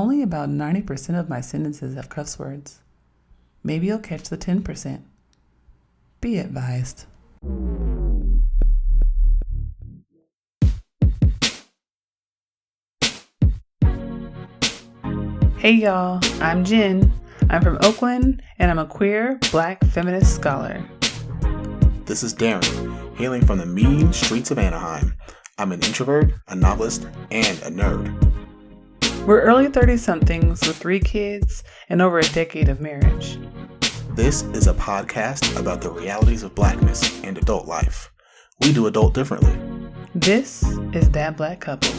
only about 90% of my sentences have cuss words. Maybe you'll catch the 10%. Be advised. Hey y'all, I'm Jenn. I'm from Oakland, and I'm a queer, Black feminist scholar. This is Daren, hailing from the mean streets of Anaheim. I'm an introvert, a novelist, and a nerd. We're early 30-somethings with 3 kids and over a decade of marriage. This is a podcast about the realities of Blackness and adult life. We do adult differently. This is That Black Couple.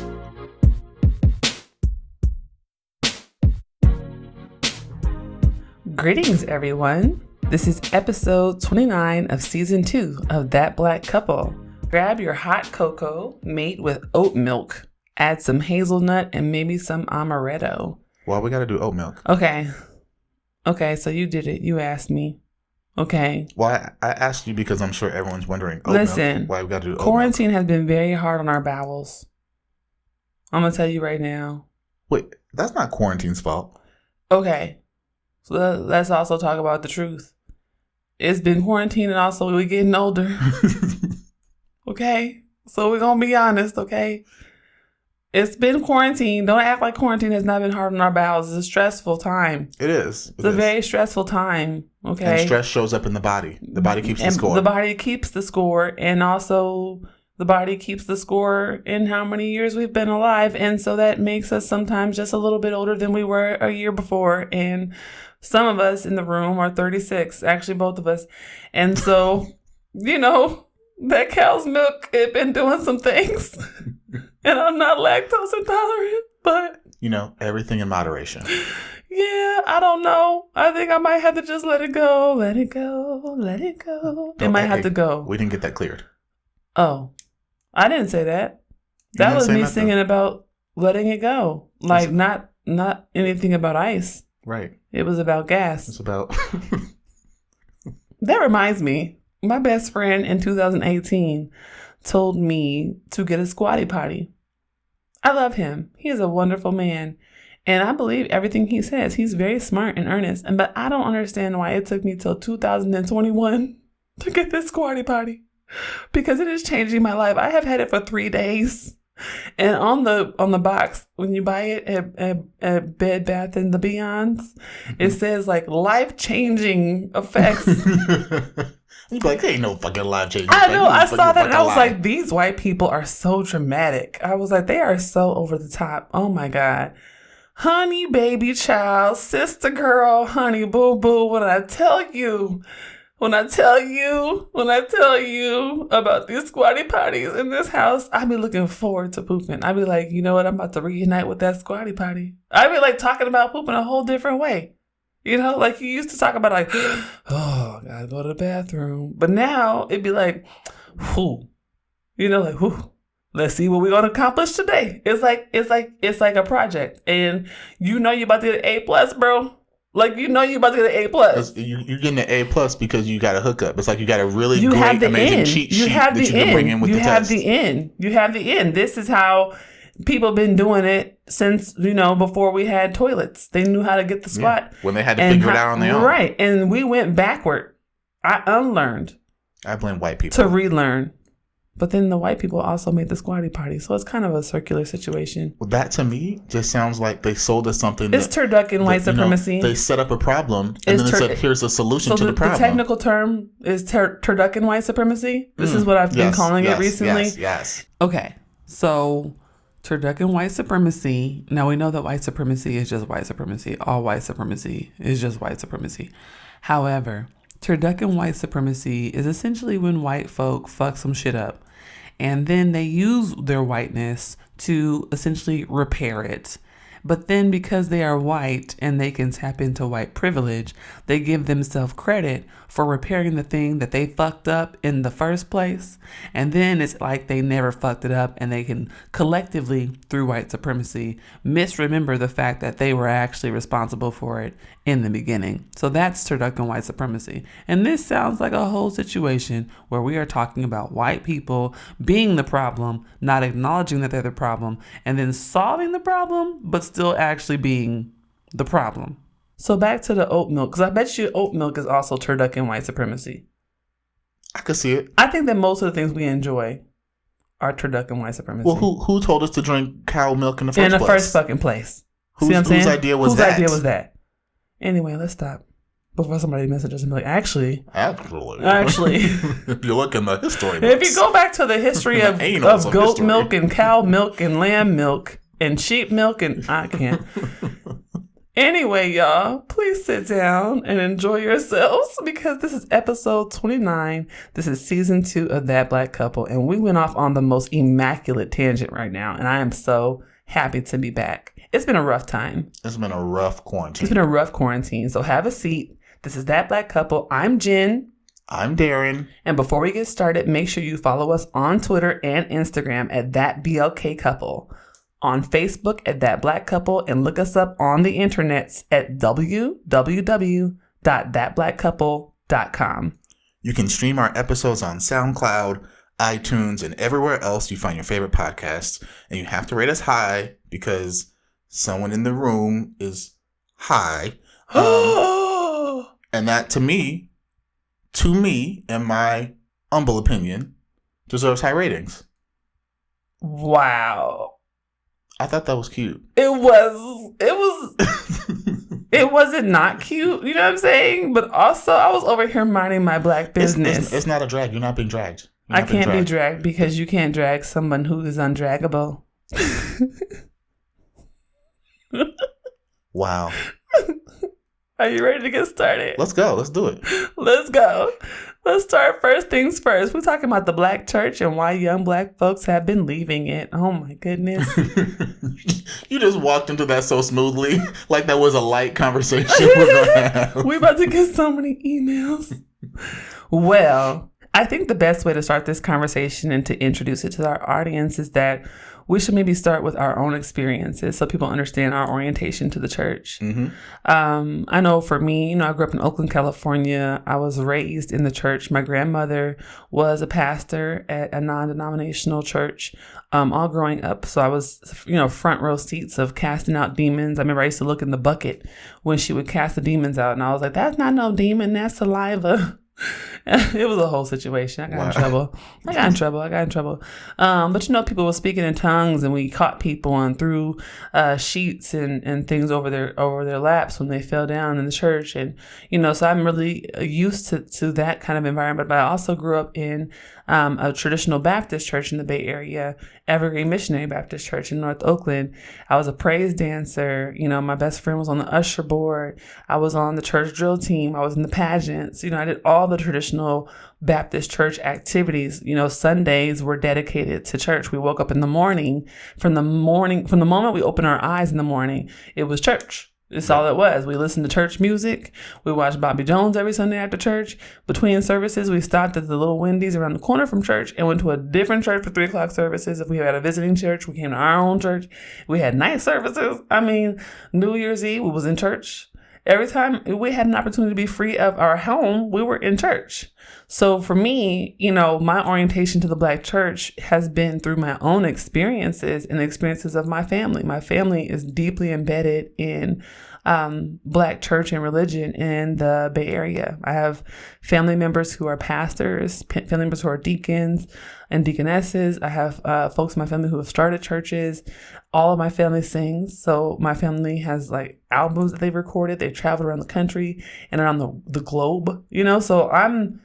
Greetings, everyone. This is episode 29 of season 2 of That Black Couple. Grab your hot cocoa made with oat milk. Add some hazelnut and maybe some amaretto. Well, we got to do oat milk. Okay, so you did it. You asked me. Okay. Well, I asked you because I'm sure everyone's wondering. Listen, why we got to do oat quarantine milk? has been very hard on our bowels. I'm going to tell you right now. Wait, that's not quarantine's fault. Okay. So let's also talk about the truth. It's been quarantine and also we're getting older. Okay? So we're going to be honest, okay? It's been quarantine. Don't act like quarantine has not been hard on our bowels. It's a stressful time. It is. It's a very stressful time, okay? And stress shows up in the body. The body keeps the score. The body keeps the score, and also the body keeps the score in how many years we've been alive, and so that makes us sometimes just a little bit older than we were a year before, and some of us in the room are 36, actually both of us, and so, you know, that cow's milk, it been doing some things, and I'm not lactose intolerant, but... You know, everything in moderation. Yeah, I don't know. I think I might have to just let it go. Let it go. Let it go. It might have to go. We didn't get that cleared. Oh, I didn't say that. That was me singing about letting it go. Like not anything about ice. Right. It was about gas. It's about... That reminds me. My best friend in 2018 told me to get a squatty potty. I love him. He is a wonderful man. And I believe everything he says. He's very smart and earnest. But I don't understand why it took me till 2021 to get this squatty potty. Because it is changing my life. I have had it for 3 days. And on the box, when you buy it at Bed Bath and the Beyonds, it says like life-changing effects. You'd be like, there ain't no fucking life-changing I know, I saw that and I was lie. like, these white people are so dramatic. I was like, they are so over the top. Oh my God. Honey, baby child, sister girl, honey, boo boo, when I tell you about these squatty potties in this house, I be looking forward to pooping. I be like, you know what? I'm about to reunite with that squatty potty. I be like talking about pooping a whole different way. You know, like you used to talk about like, oh, gotta go to the bathroom. But now it'd be like, whew. You know, like, whew. Let's see what we're gonna accomplish today. It's like a project. And you know you about to get an A+, bro. Like, you know you about to get an A+. You're getting an A+ because you got a hookup. It's like you got a really great, amazing cheat sheet that you can bring in with the test. You have the end. This is how people been doing it since, you know, before we had toilets. They knew how to get the squat. Yeah, when they had to figure it out on their own. Right. And we went backward. I unlearned. I blame white people. To relearn. But then the white people also made the squatty potty. So it's kind of a circular situation. Well, that to me just sounds like they sold us something. It's turducken white supremacy. They set up a problem and then they said, here's a solution to the problem. The technical term is turducken white supremacy. This is what I've been calling it recently. Yes. Okay. So turducken white supremacy. Now we know that white supremacy is just white supremacy. All white supremacy is just white supremacy. However, turducken white supremacy is essentially when white folk fuck some shit up. And then they use their whiteness to essentially repair it. But then because they are white and they can tap into white privilege, they give themselves credit for repairing the thing that they fucked up in the first place. And then it's like they never fucked it up, and they can collectively, through white supremacy, misremember the fact that they were actually responsible for it in the beginning. So that's turducken white supremacy. And this sounds like a whole situation where we are talking about white people being the problem, not acknowledging that they're the problem, and then solving the problem, but still actually being the problem. So back to the oat milk, because I bet you oat milk is also turducken white supremacy. I could see it. I think that most of the things we enjoy are turducken white supremacy. Well, who told us to drink cow milk in the first place? In the first fucking place. Whose idea was that? Whose idea was that? Anyway, let's stop. Before somebody messages and be like, actually. If you look in the history books. If you go back to the history of goat milk and cow milk and lamb milk and sheep milk, and I can't. Anyway, y'all, please sit down and enjoy yourselves, because this is episode 29. This is season 2 of That Black Couple, and we went off on the most immaculate tangent right now, and I am so happy to be back. It's been a rough time. It's been a rough quarantine. So have a seat. This is That Black Couple. I'm Jenn. I'm Daren. And before we get started, make sure you follow us on Twitter and Instagram at That BLK Couple, on Facebook at That Black Couple, and look us up on the internets at www.thatblackcouple.com. You can stream our episodes on SoundCloud, iTunes, and everywhere else you find your favorite podcasts. And you have to rate us high because someone in the room is high. And that, to me, in my humble opinion, deserves high ratings. Wow. I thought that was cute. It wasn't not cute, you know what I'm saying? But also, I was over here minding my black business. It's not a drag. You're not being dragged. I can't be dragged because you can't drag someone who is undraggable. Wow. Are you ready to get started? Let's go. Let's do it. Let's go. Let's start first things first. We're talking about the black church and why young black folks have been leaving it. Oh my goodness. You just walked into that so smoothly, like that was a light conversation we're going to have. We're about to get so many emails. Well, I think the best way to start this conversation and to introduce it to our audience is that we should maybe start with our own experiences so people understand our orientation to the church. Mm-hmm. I know for me, I grew up in Oakland, California. I was raised in the church. My grandmother was a pastor at a non-denominational church all growing up. So I was, front row seats of casting out demons. I remember I used to look in the bucket when she would cast the demons out. And I was like, that's not no demon, that's saliva. It was a whole situation. I got in trouble. But people were speaking in tongues, and we caught people and threw sheets and things over their laps when they fell down in the church. And so I'm really used to that kind of environment. But I also grew up in a traditional Baptist church in the Bay Area, Evergreen Missionary Baptist Church in North Oakland. I was a praise dancer. My best friend was on the usher board. I was on the church drill team. I was in the pageants. I did all the traditional Baptist church activities. Sundays were dedicated to church. We woke up in the morning. From the moment we opened our eyes in the morning, it was church. It's all it was. We listened to church music. We watched Bobby Jones every Sunday after church. Between services, we stopped at the little Wendy's around the corner from church and went to a different church for 3 o'clock services. If we had a visiting church, we came to our own church. We had night services. New Year's Eve, we was in church. Every time we had an opportunity to be free of our home, we were in church. So for me, my orientation to the black church has been through my own experiences and the experiences of my family. My family is deeply embedded in black church and religion in the Bay Area. I have family members who are pastors, family members who are deacons and deaconesses. I have folks in my family who have started churches. All of my family sings. So my family has albums that they've recorded. They've traveled around the country and around the globe, so I'm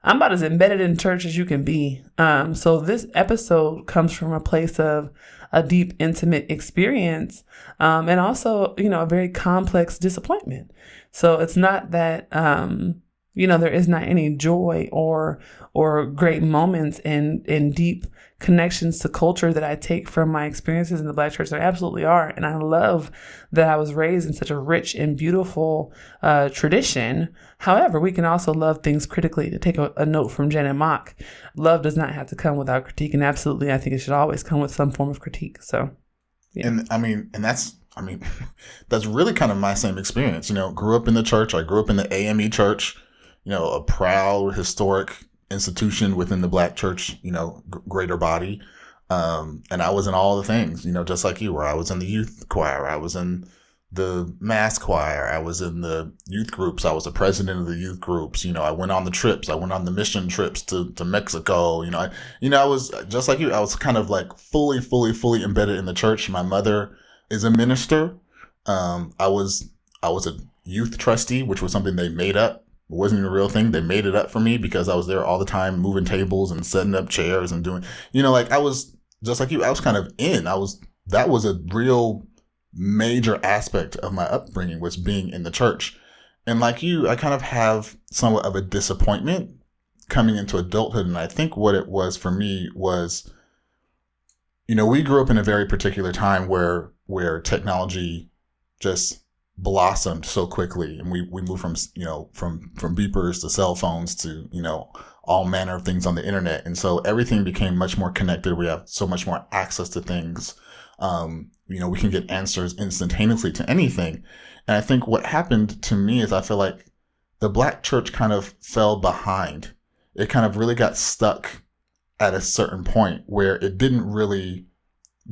about as embedded in church as you can be. So this episode comes from a place of a deep, intimate experience, and also, a very complex disappointment. So it's not that, there is not any joy or great moments and deep connections to culture that I take from my experiences in the black church. There absolutely are. And I love that I was raised in such a rich and beautiful tradition. However, we can also love things critically. To take a note from Jenn and Mock, love does not have to come without critique. And absolutely, I think it should always come with some form of critique. So, yeah. And that's really kind of my same experience. Grew up in the church. I grew up in the AME church, a proud, historic institution within the black church, greater body. And I was in all the things, just like you were. I was in the youth choir. I was in the mass choir. I was in the youth groups. I was the president of the youth groups. I went on the trips. I went on the mission trips to Mexico. I was just like you. I was kind of like fully embedded in the church. My mother is a minister. I was a youth trustee, which was something they made up. It wasn't even a real thing. They made it up for me because I was there all the time, moving tables and setting up chairs and doing, like I was just like you. I was kind of that was a real major aspect of my upbringing, was being in the church. And like you, I kind of have somewhat of a disappointment coming into adulthood. And I think what it was for me was, we grew up in a very particular time where technology just blossomed so quickly, and we moved from from beepers to cell phones to all manner of things on the internet, and so everything became much more connected. We have so much more access to things. We can get answers instantaneously to anything. And I think what happened to me is I feel like the Black church kind of fell behind. It kind of really got stuck at a certain point where it didn't really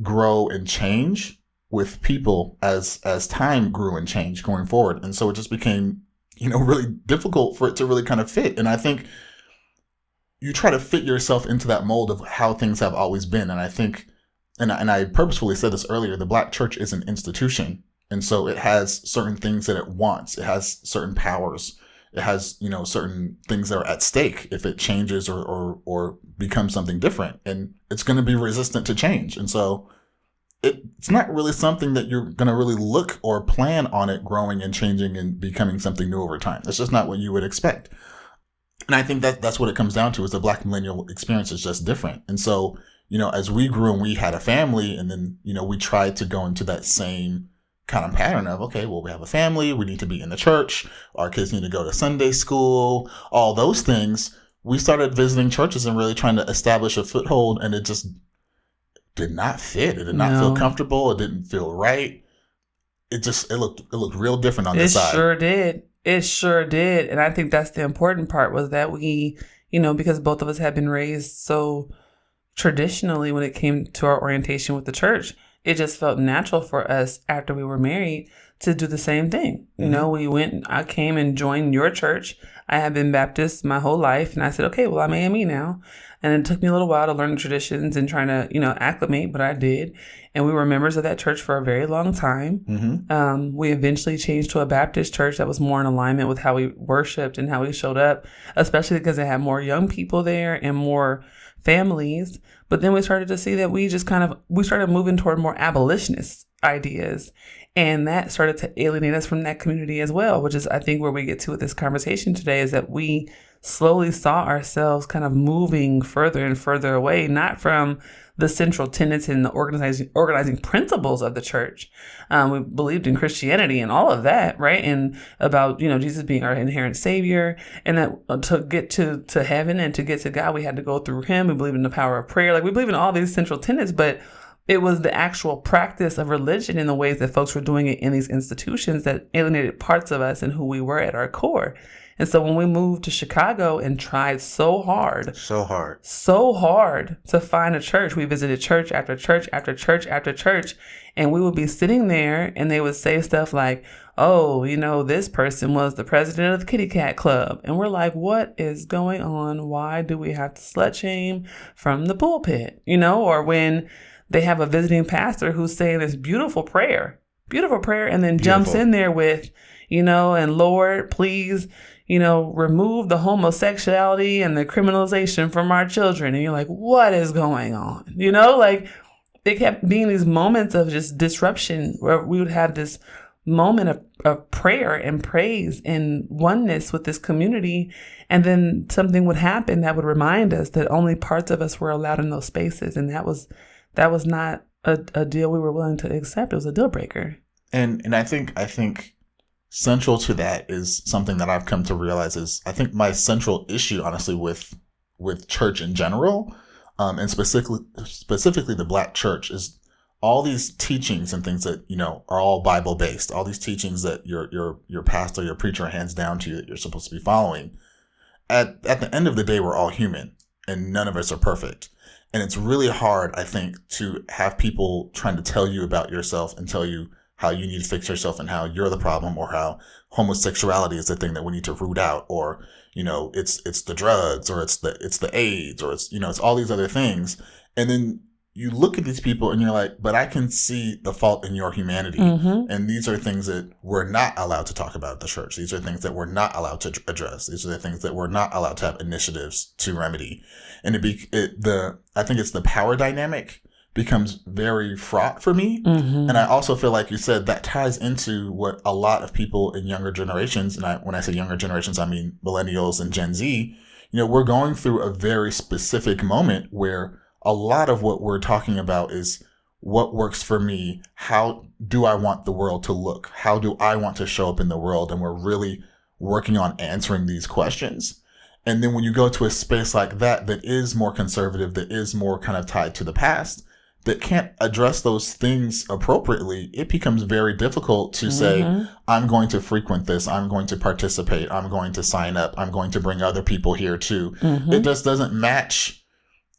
grow and change with people as time grew and changed going forward. And so it just became, really difficult for it to really kind of fit. And I think you try to fit yourself into that mold of how things have always been. And I think, and I purposefully said this earlier, the Black church is an institution. And so it has certain things that it wants. It has certain powers. It has, certain things that are at stake if it changes or becomes something different. And it's going to be resistant to change. And so it's not really something that you're going to really look or plan on it growing and changing and becoming something new over time. That's just not what you would expect. And I think that's what it comes down to, is the Black millennial experience is just different. And so, as we grew and we had a family, and then, we tried to go into that same kind of pattern of, okay, well, we have a family, we need to be in the church, our kids need to go to Sunday school, all those things. We started visiting churches and really trying to establish a foothold, and it just did not fit. It did not feel comfortable. It didn't feel right. It looked real different on the side. It sure did. And I think that's the important part, was that we, because both of us had been raised so traditionally when it came to our orientation with the church, it just felt natural for us after we were married to do the same thing. Mm-hmm. I came and joined your church. I had been Baptist my whole life. And I said, okay, well, I'm AME now. And it took me a little while to learn the traditions and trying to, acclimate, but I did. And we were members of that church for a very long time. Mm-hmm. We eventually changed to a Baptist church that was more in alignment with how we worshiped and how we showed up, especially because they had more young people there and more families. But then we started to see that we started moving toward more abolitionist ideas. And that started to alienate us from that community as well, which is, I think, where we get to with this conversation today, is that we slowly saw ourselves kind of moving further and further away, not from the central tenets and the organizing principles of the church. We believed in Christianity and all of that, right? And about, Jesus being our inherent savior, and that to get to heaven and to get to God, we had to go through him. We believe in the power of prayer. Like, we believe in all these central tenets, but it was the actual practice of religion in the ways that folks were doing it in these institutions that alienated parts of us and who we were at our core. And so when we moved to Chicago and tried so hard to find a church, we visited church after church after church after church, and we would be sitting there and they would say stuff like, oh, this person was the president of the Kitty Cat Club. And we're like, what is going on? Why do we have to slut shame from the pulpit? Or when they have a visiting pastor who's saying this beautiful prayer, and then jumps in there with, and Lord, please, remove the homosexuality and the criminalization from our children. And you're like, what is going on? It kept being these moments of just disruption where we would have this moment of prayer and praise and oneness with this community. And then something would happen that would remind us that only parts of us were allowed in those spaces. And that was not a deal we were willing to accept. It was a deal breaker. And I think central to that is something that I've come to realize is, I think my central issue, honestly, with church in general, and specifically the Black church, is all these teachings and things that, are all Bible based, all these teachings that your pastor, your preacher hands down to you that you're supposed to be following. At the end of the day, we're all human and none of us are perfect. And it's really hard, I think, to have people trying to tell you about yourself and tell you how you need to fix yourself and how you're the problem, or how homosexuality is the thing that we need to root out, or, it's the drugs, or it's the AIDS, or it's all these other things. And then you look at these people and you're like, but I can see the fault in your humanity. Mm-hmm. And these are things that we're not allowed to talk about at the church. These are things that we're not allowed to address. These are the things that we're not allowed to have initiatives to remedy. And I think it's the power dynamic becomes very fraught for me. Mm-hmm. And I also feel like you said that ties into what a lot of people in younger generations, and when I say younger generations, I mean millennials and Gen Z, we're going through a very specific moment where a lot of what we're talking about is what works for me. How do I want the world to look? How do I want to show up in the world? And we're really working on answering these questions. And then when you go to a space like that is more conservative, that is more kind of tied to the past, that can't address those things appropriately, it becomes very difficult to say, I'm going to frequent this, I'm going to participate, I'm going to sign up, I'm going to bring other people here too. It just doesn't match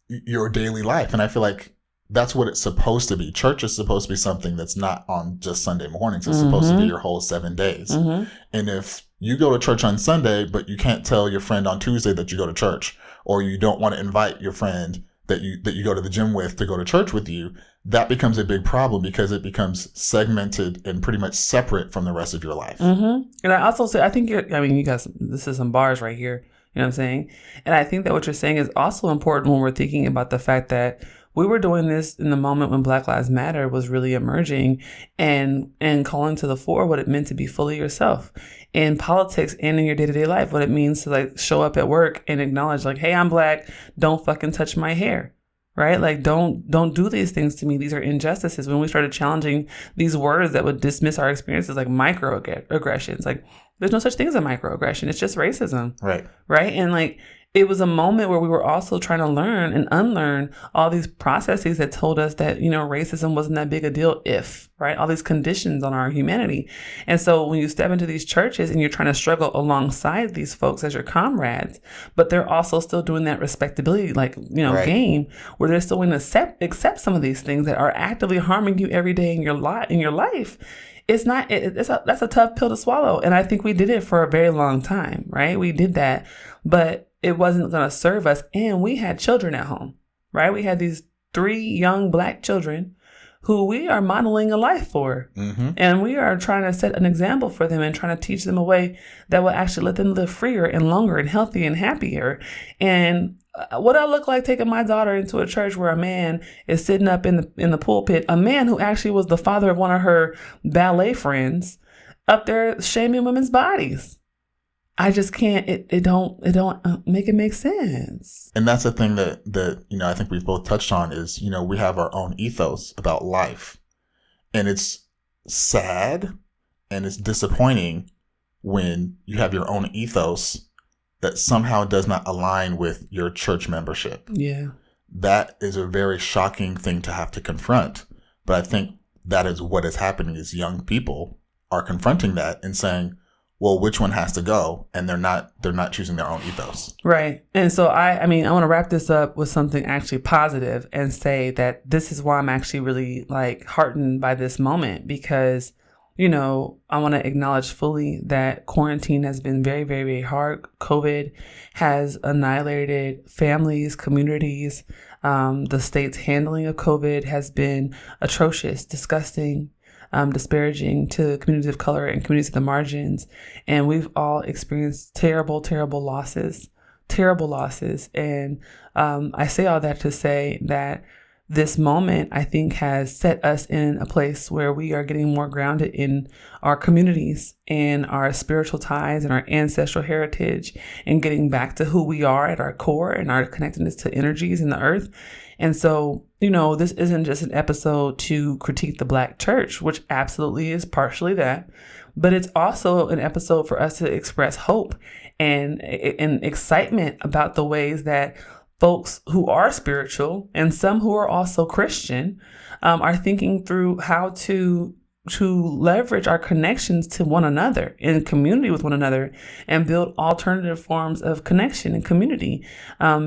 your daily life. And I feel like that's what it's supposed to be. Church is supposed to be something that's not on just Sunday mornings. It's supposed to be your whole 7 days. And if you go to church on Sunday, but you can't tell your friend on Tuesday that you go to church, or you don't want to invite your friend that you go to the gym with to go to church with you, that becomes a big problem because it becomes segmented and pretty much separate from the rest of your life. And I also say, I think you guys, this is some bars right here. You know what I'm saying? And I think that what you're saying is also important when we're thinking about the fact that we were doing this in the moment when Black Lives Matter was really emerging and calling to the fore what it meant to be fully yourself in politics and in your day-to-day life, what it means to like show up at work and acknowledge like, hey, I'm Black, don't fucking touch my hair. Right? Like, don't do these things to me. These are injustices. When we started challenging these words that would dismiss our experiences, like microaggressions, like there's no such thing as a microaggression. It's just racism. Right. Right. And like, it was a moment where we were also trying to learn and unlearn all these processes that told us that, racism wasn't that big a deal right? All these conditions on our humanity. And so when you step into these churches and you're trying to struggle alongside these folks as your comrades, but they're also still doing that respectability, Right. game where they're still going to accept some of these things that are actively harming you every day in your life. That's a tough pill to swallow. And I think we did it for a very long time, right? We did that, but it wasn't going to serve us. And we had children at home, right? We had these 3 young Black children who we are modeling a life for. And we are trying to set an example for them and trying to teach them a way that will actually let them live freer and longer and healthy and happier. And what I look like taking my daughter into a church where a man is sitting up in the pulpit, a man who actually was the father of one of her ballet friends, up there shaming women's bodies. I just can't. It don't make it make sense. And that's the thing that I think we've both touched on is we have our own ethos about life, and it's sad and it's disappointing when you have your own ethos that somehow does not align with your church membership. Yeah, that is a very shocking thing to have to confront. But I think that is what is happening is young people are confronting that and saying, well, which one has to go? And they're not choosing their own ethos. Right. And so I want to wrap this up with something actually positive and say that this is why I'm actually really heartened by this moment, because, I want to acknowledge fully that quarantine has been very, very, very hard. COVID has annihilated families, communities. The state's handling of COVID has been atrocious, disgusting, disparaging to communities of color and communities at the margins. And we've all experienced terrible, terrible losses. And I say all that to say that this moment, I think, has set us in a place where we are getting more grounded in our communities and our spiritual ties and our ancestral heritage and getting back to who we are at our core and our connectedness to energies in the earth. And so, this isn't just an episode to critique the Black church, which absolutely is partially that, but it's also an episode for us to express hope and excitement about the ways that folks who are spiritual and some who are also Christian are thinking through how to leverage our connections to one another in community with one another and build alternative forms of connection and community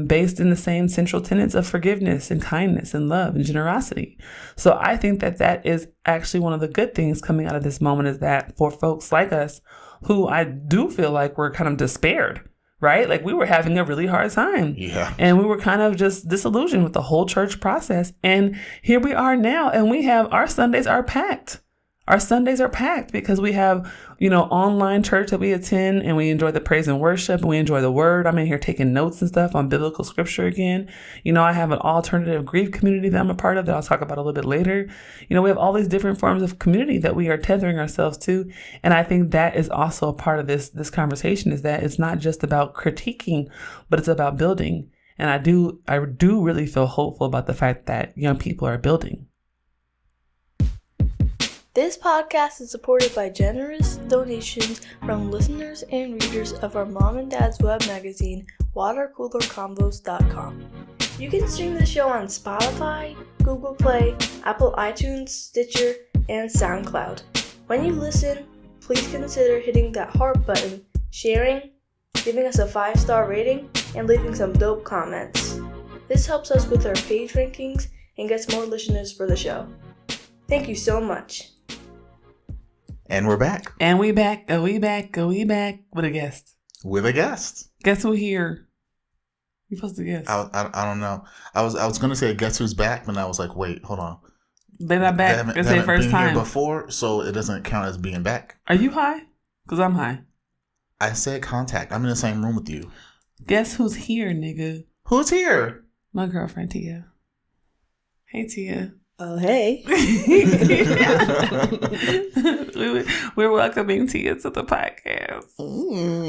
based in the same central tenets of forgiveness and kindness and love and generosity. So I think that is actually one of the good things coming out of this moment, is that for folks like us who I do feel like were kind of despaired, right? Like we were having a really hard time. Yeah. And we were kind of just disillusioned with the whole church process. And here we are now, and we have our Sundays are packed. Our Sundays are packed because we have, online church that we attend, and we enjoy the praise and worship, and we enjoy the word. I'm in here taking notes and stuff on biblical scripture again. I have an alternative grief community that I'm a part of that I'll talk about a little bit later. We have all these different forms of community that we are tethering ourselves to. And I think that is also a part of this conversation, is that it's not just about critiquing, but it's about building. And I do really feel hopeful about the fact that young people are building. This podcast is supported by generous donations from listeners and readers of our mom and dad's web magazine, watercoolerconvos.com. You can stream the show on Spotify, Google Play, Apple iTunes, Stitcher, and SoundCloud. When you listen, please consider hitting that heart button, sharing, giving us a 5-star rating, and leaving some dope comments. This helps us with our page rankings and gets more listeners for the show. Thank you so much. And we're back. And we back with a guest. With a guest. Guess who here? You supposed to guess. I don't know. I was gonna say guess who's back, but I was like, wait, hold on. They're not back. They haven't first been time here before, so it doesn't count as being back. Are you high? Because I'm high. I said contact. I'm in the same room with you. Guess who's here, nigga? Who's here? My girlfriend Tia. Hey Tia. Oh, hey. We're welcoming Tia to the podcast.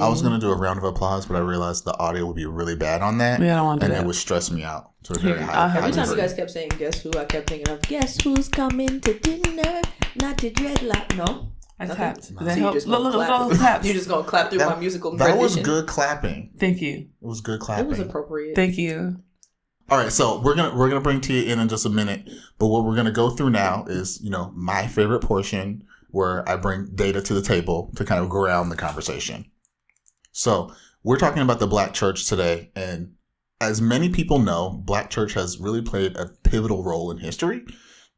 I was going to do a round of applause, but I realized the audio would be really bad on that. Yeah, I don't want to do that. And it would stress me out to a very high. Every time you guys kept saying, guess who, I kept thinking of, guess who's coming to dinner? Not to dreadlock. No. I clapped. So you just gonna clap. You're just going to clap through my musical rendition. That was good clapping. Thank you. It was good clapping. It was appropriate. Thank you. All right, so we're gonna bring Tia in just a minute, but what we're gonna go through now is my favorite portion where I bring data to the table to kind of ground the conversation. So we're talking about the Black church today, and as many people know, Black church has really played a pivotal role in history.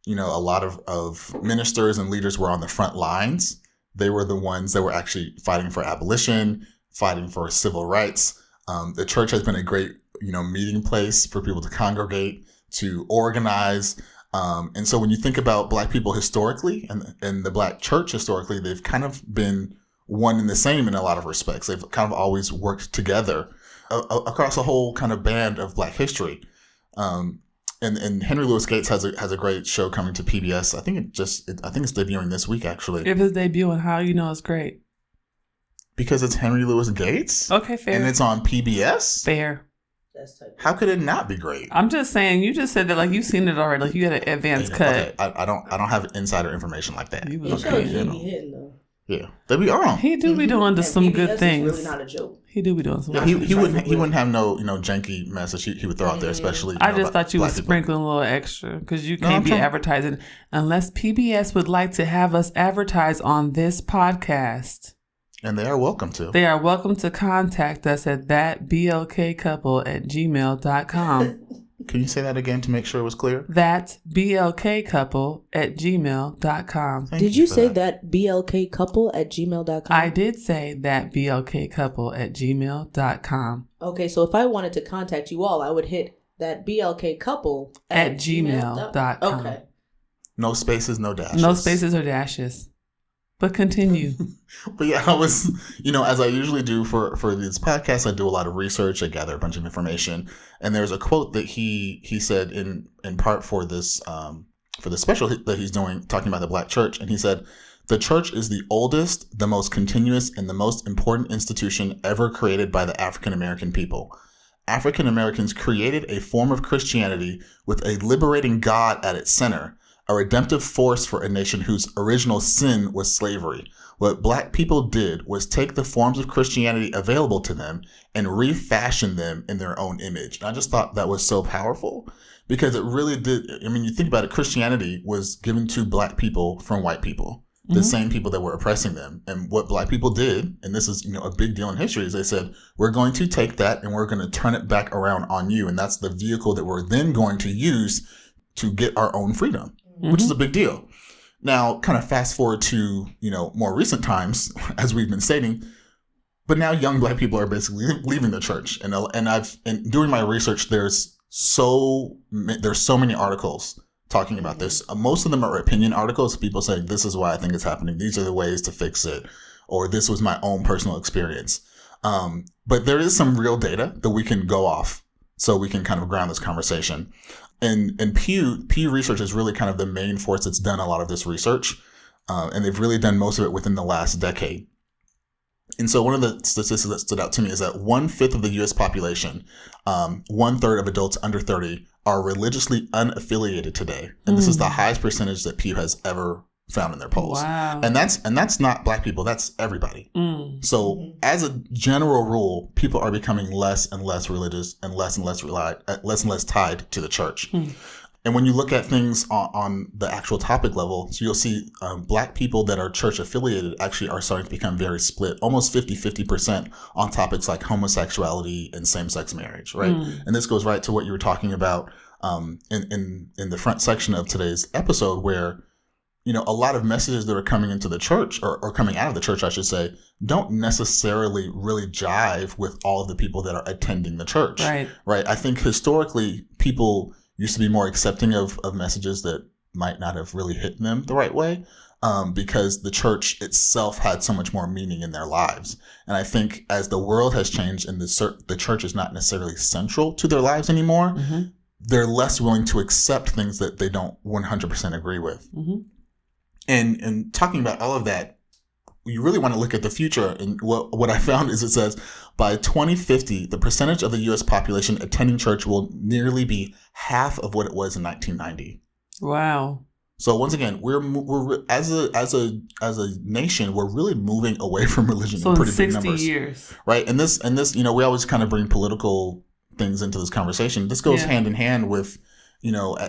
A lot of ministers and leaders were on the front lines. They were the ones that were actually fighting for abolition, fighting for civil rights. The church has been a great meeting place for people to congregate, to organize. And so when you think about Black people historically and the Black church historically, they've kind of been one and the same in a lot of respects. They've kind of always worked together across a whole kind of band of Black history. And Henry Louis Gates has a great show coming to PBS. I think it's debuting this week, actually. If it's debuting, how it's great? Because it's Henry Louis Gates. Okay, fair. And it's on PBS. Fair. How could it not be great? I'm just saying. You just said that like you've seen it already. Like you had an advanced cut. Okay. I don't have insider information like that. It shows he be hitting though. Yeah, they be on. He do be doing some PBS good things. Is really not a joke. He do be doing some. Yeah, he wouldn't have no janky message he would throw out there, especially. I just thought you were sprinkling a little extra because you can't be advertising unless PBS would like to have us advertise on this podcast. And they are welcome to. They are welcome to contact us at thatblkcouple@gmail.com. Can you say that again to make sure it was clear? thatblkcouple@gmail.com. Did you say that blkcouple@gmail.com? I did say thatblkcouple@gmail.com. Okay, so if I wanted to contact you all, I would hit that blkcouple@gmail.com. Okay. No spaces, no dashes. No spaces or dashes. But continue. But yeah, I was, as I usually do for these podcasts, I do a lot of research. I gather a bunch of information. And there's a quote that he said in part for this special that he's doing, talking about the Black church. And he said, "The church is the oldest, the most continuous, and the most important institution ever created by the African American people. African Americans created a form of Christianity with a liberating God at its center, a redemptive force for a nation whose original sin was slavery. What Black people did was take the forms of Christianity available to them and refashion them in their own image." And I just thought that was so powerful because it really did. I mean, you think about it, Christianity was given to black people from white people, the same people that were oppressing them. And what black people did, and this is, a big deal in history, is they said, we're going to take that and we're going to turn it back around on you. And that's the vehicle that we're then going to use to get our own freedom, which is a big deal. Now, kind of fast forward to, more recent times, as we've been stating, but now young black people are basically leaving the church. And doing my research, there's so many articles talking about this. Most of them are opinion articles, people saying, this is why I think it's happening. These are the ways to fix it. Or this was my own personal experience. But there is some real data that we can go off so we can kind of ground this conversation. And Pew Research is really kind of the main force that's done a lot of this research. And they've really done most of it within the last decade. And so one of the statistics that stood out to me is that 1/5 of the U.S. population, 1/3 of adults under 30, are religiously unaffiliated today. And this is the highest percentage that Pew has ever found in their polls. Wow. And that's not black people, that's everybody. So as a general rule, people are becoming less and less religious and less and less tied to the church. And when you look at things on the actual topic level, so you'll see black people that are church affiliated actually are starting to become very split, almost 50% on topics like homosexuality and same-sex marriage, right? And this goes right to what you were talking about in the front section of today's episode, where a lot of messages that are coming into the church or coming out of the church, I should say, don't necessarily really jive with all of the people that are attending the church, right? I think historically people used to be more accepting of messages that might not have really hit them the right way, because the church itself had so much more meaning in their lives. And I think as the world has changed and the church is not necessarily central to their lives anymore, they're less willing to accept things that they don't 100% agree with. And talking about all of that, you really want to look at the future. And what I found is it says by 2050, the percentage of the U.S. population attending church will nearly be half of what it was in 1990. Wow. So once again, we're as a nation, we're really moving away from religion in pretty big numbers. 60 years. Right. And this, we always kind of bring political things into this conversation. This goes hand in hand with,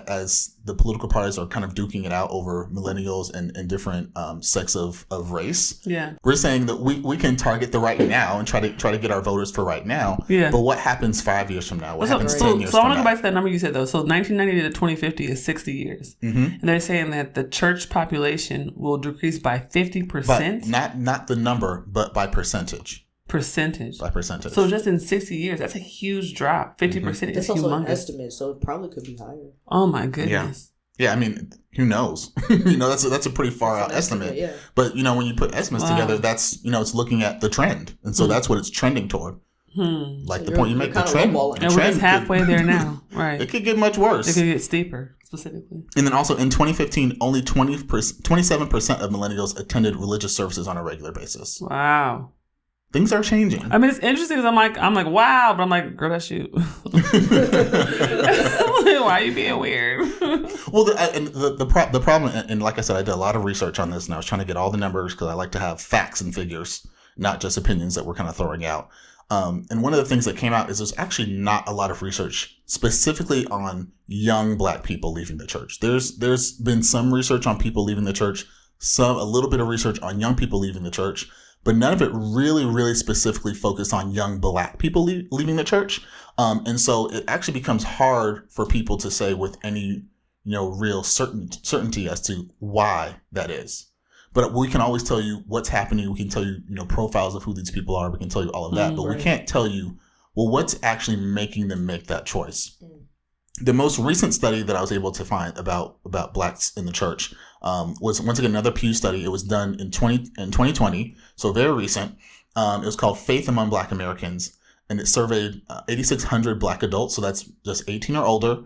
as the political parties are kind of duking it out over millennials and different sects of race. Yeah. We're saying that we can target the right now and try to get our voters for right now. Yeah. But what happens 5 years from now? What happens 10 years from now? So I want to go back to that number you said, though. So 1990 to 2050 is 60 years. And they're saying that the church population will decrease by 50%? But not the number, but by percentage. By percentage. So just in 60 years, that's a huge drop. 50% is humongous. That's also an estimate, so it probably could be higher. Oh my goodness. Yeah, I mean, who knows? That's a pretty far out estimate. Yeah. But when you put estimates together, that's it's looking at the trend, and so that's what it's trending toward. Like so the point you make, the trend. And we're just halfway there now, right? It could get much worse. It could get steeper, specifically. And then also in 2015, only 27% of millennials attended religious services on a regular basis. Wow. Things are changing. I mean, it's interesting because I'm like, wow, but I'm like, girl, that's you. Why are you being weird? Well, the problem, and like I said, I did a lot of research on this, and I was trying to get all the numbers because I like to have facts and figures, not just opinions that we're kind of throwing out. And one of the things that came out is there's actually not a lot of research specifically on young black people leaving the church. There's been some research on people leaving the church, a little bit of research on young people leaving the church, but none of it really, really specifically focused on young black people leaving the church. And so it actually becomes hard for people to say with any, real certainty as to why that is. But we can always tell you what's happening. We can tell you, profiles of who these people are. We can tell you all of that. But we can't tell you, well, what's actually making them make that choice. The most recent study that I was able to find about blacks in the church was, once again, another Pew study. It was done in 2020, so very recent. It was called Faith Among Black Americans, and it surveyed 8,600 black adults, so that's just 18 or older.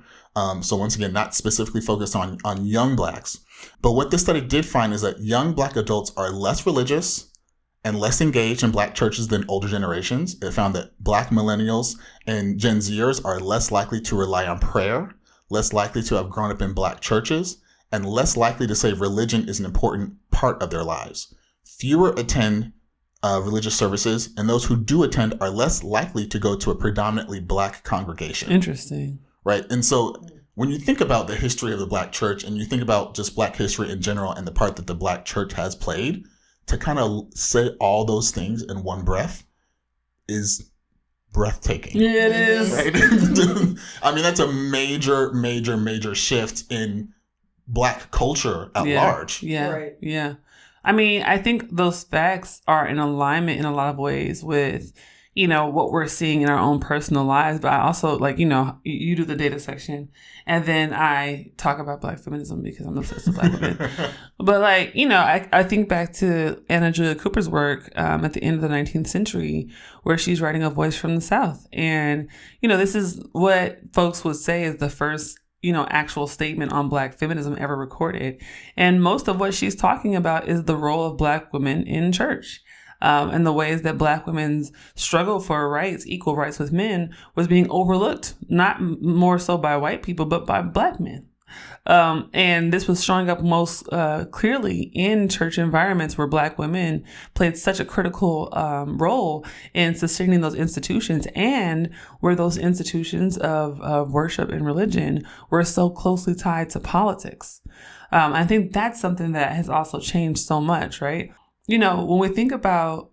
So once again, not specifically focused on young blacks. But what this study did find is that young black adults are less religious and less engaged in black churches than older generations. It found that black millennials and Gen Zers are less likely to rely on prayer, less likely to have grown up in black churches, and less likely to say religion is an important part of their lives. Fewer attend religious services, and those who do attend are less likely to go to a predominantly black congregation. Interesting. Right. And so when you think about the history of the Black church and you think about just Black history in general and the part that the Black church has played, to kind of say all those things in one breath is breathtaking. Yeah, it is. Right? I mean, that's a major shift in Black culture at large. Yeah. Right. Yeah. I mean, I think those facts are in alignment in a lot of ways with, you know, what we're seeing in our own personal lives. But I also, like, you know, you do the data section and then I talk about Black feminism because I'm obsessed with Black women. But, like, you know, I think back to Anna Julia Cooper's work at the end of the 19th century where she's writing A Voice from the South. And, you know, this is what folks would say is the first, you know, actual statement on Black feminism ever recorded. And most of what she's talking about is the role of Black women in church. And the ways that Black women's struggle for rights, equal rights with men, was being overlooked, not more so by white people, but by Black men. And this was showing up most clearly in church environments where Black women played such a critical role in sustaining those institutions, and where those institutions of worship and religion were so closely tied to politics. I think that's something that has also changed so much, right? You know, when we think about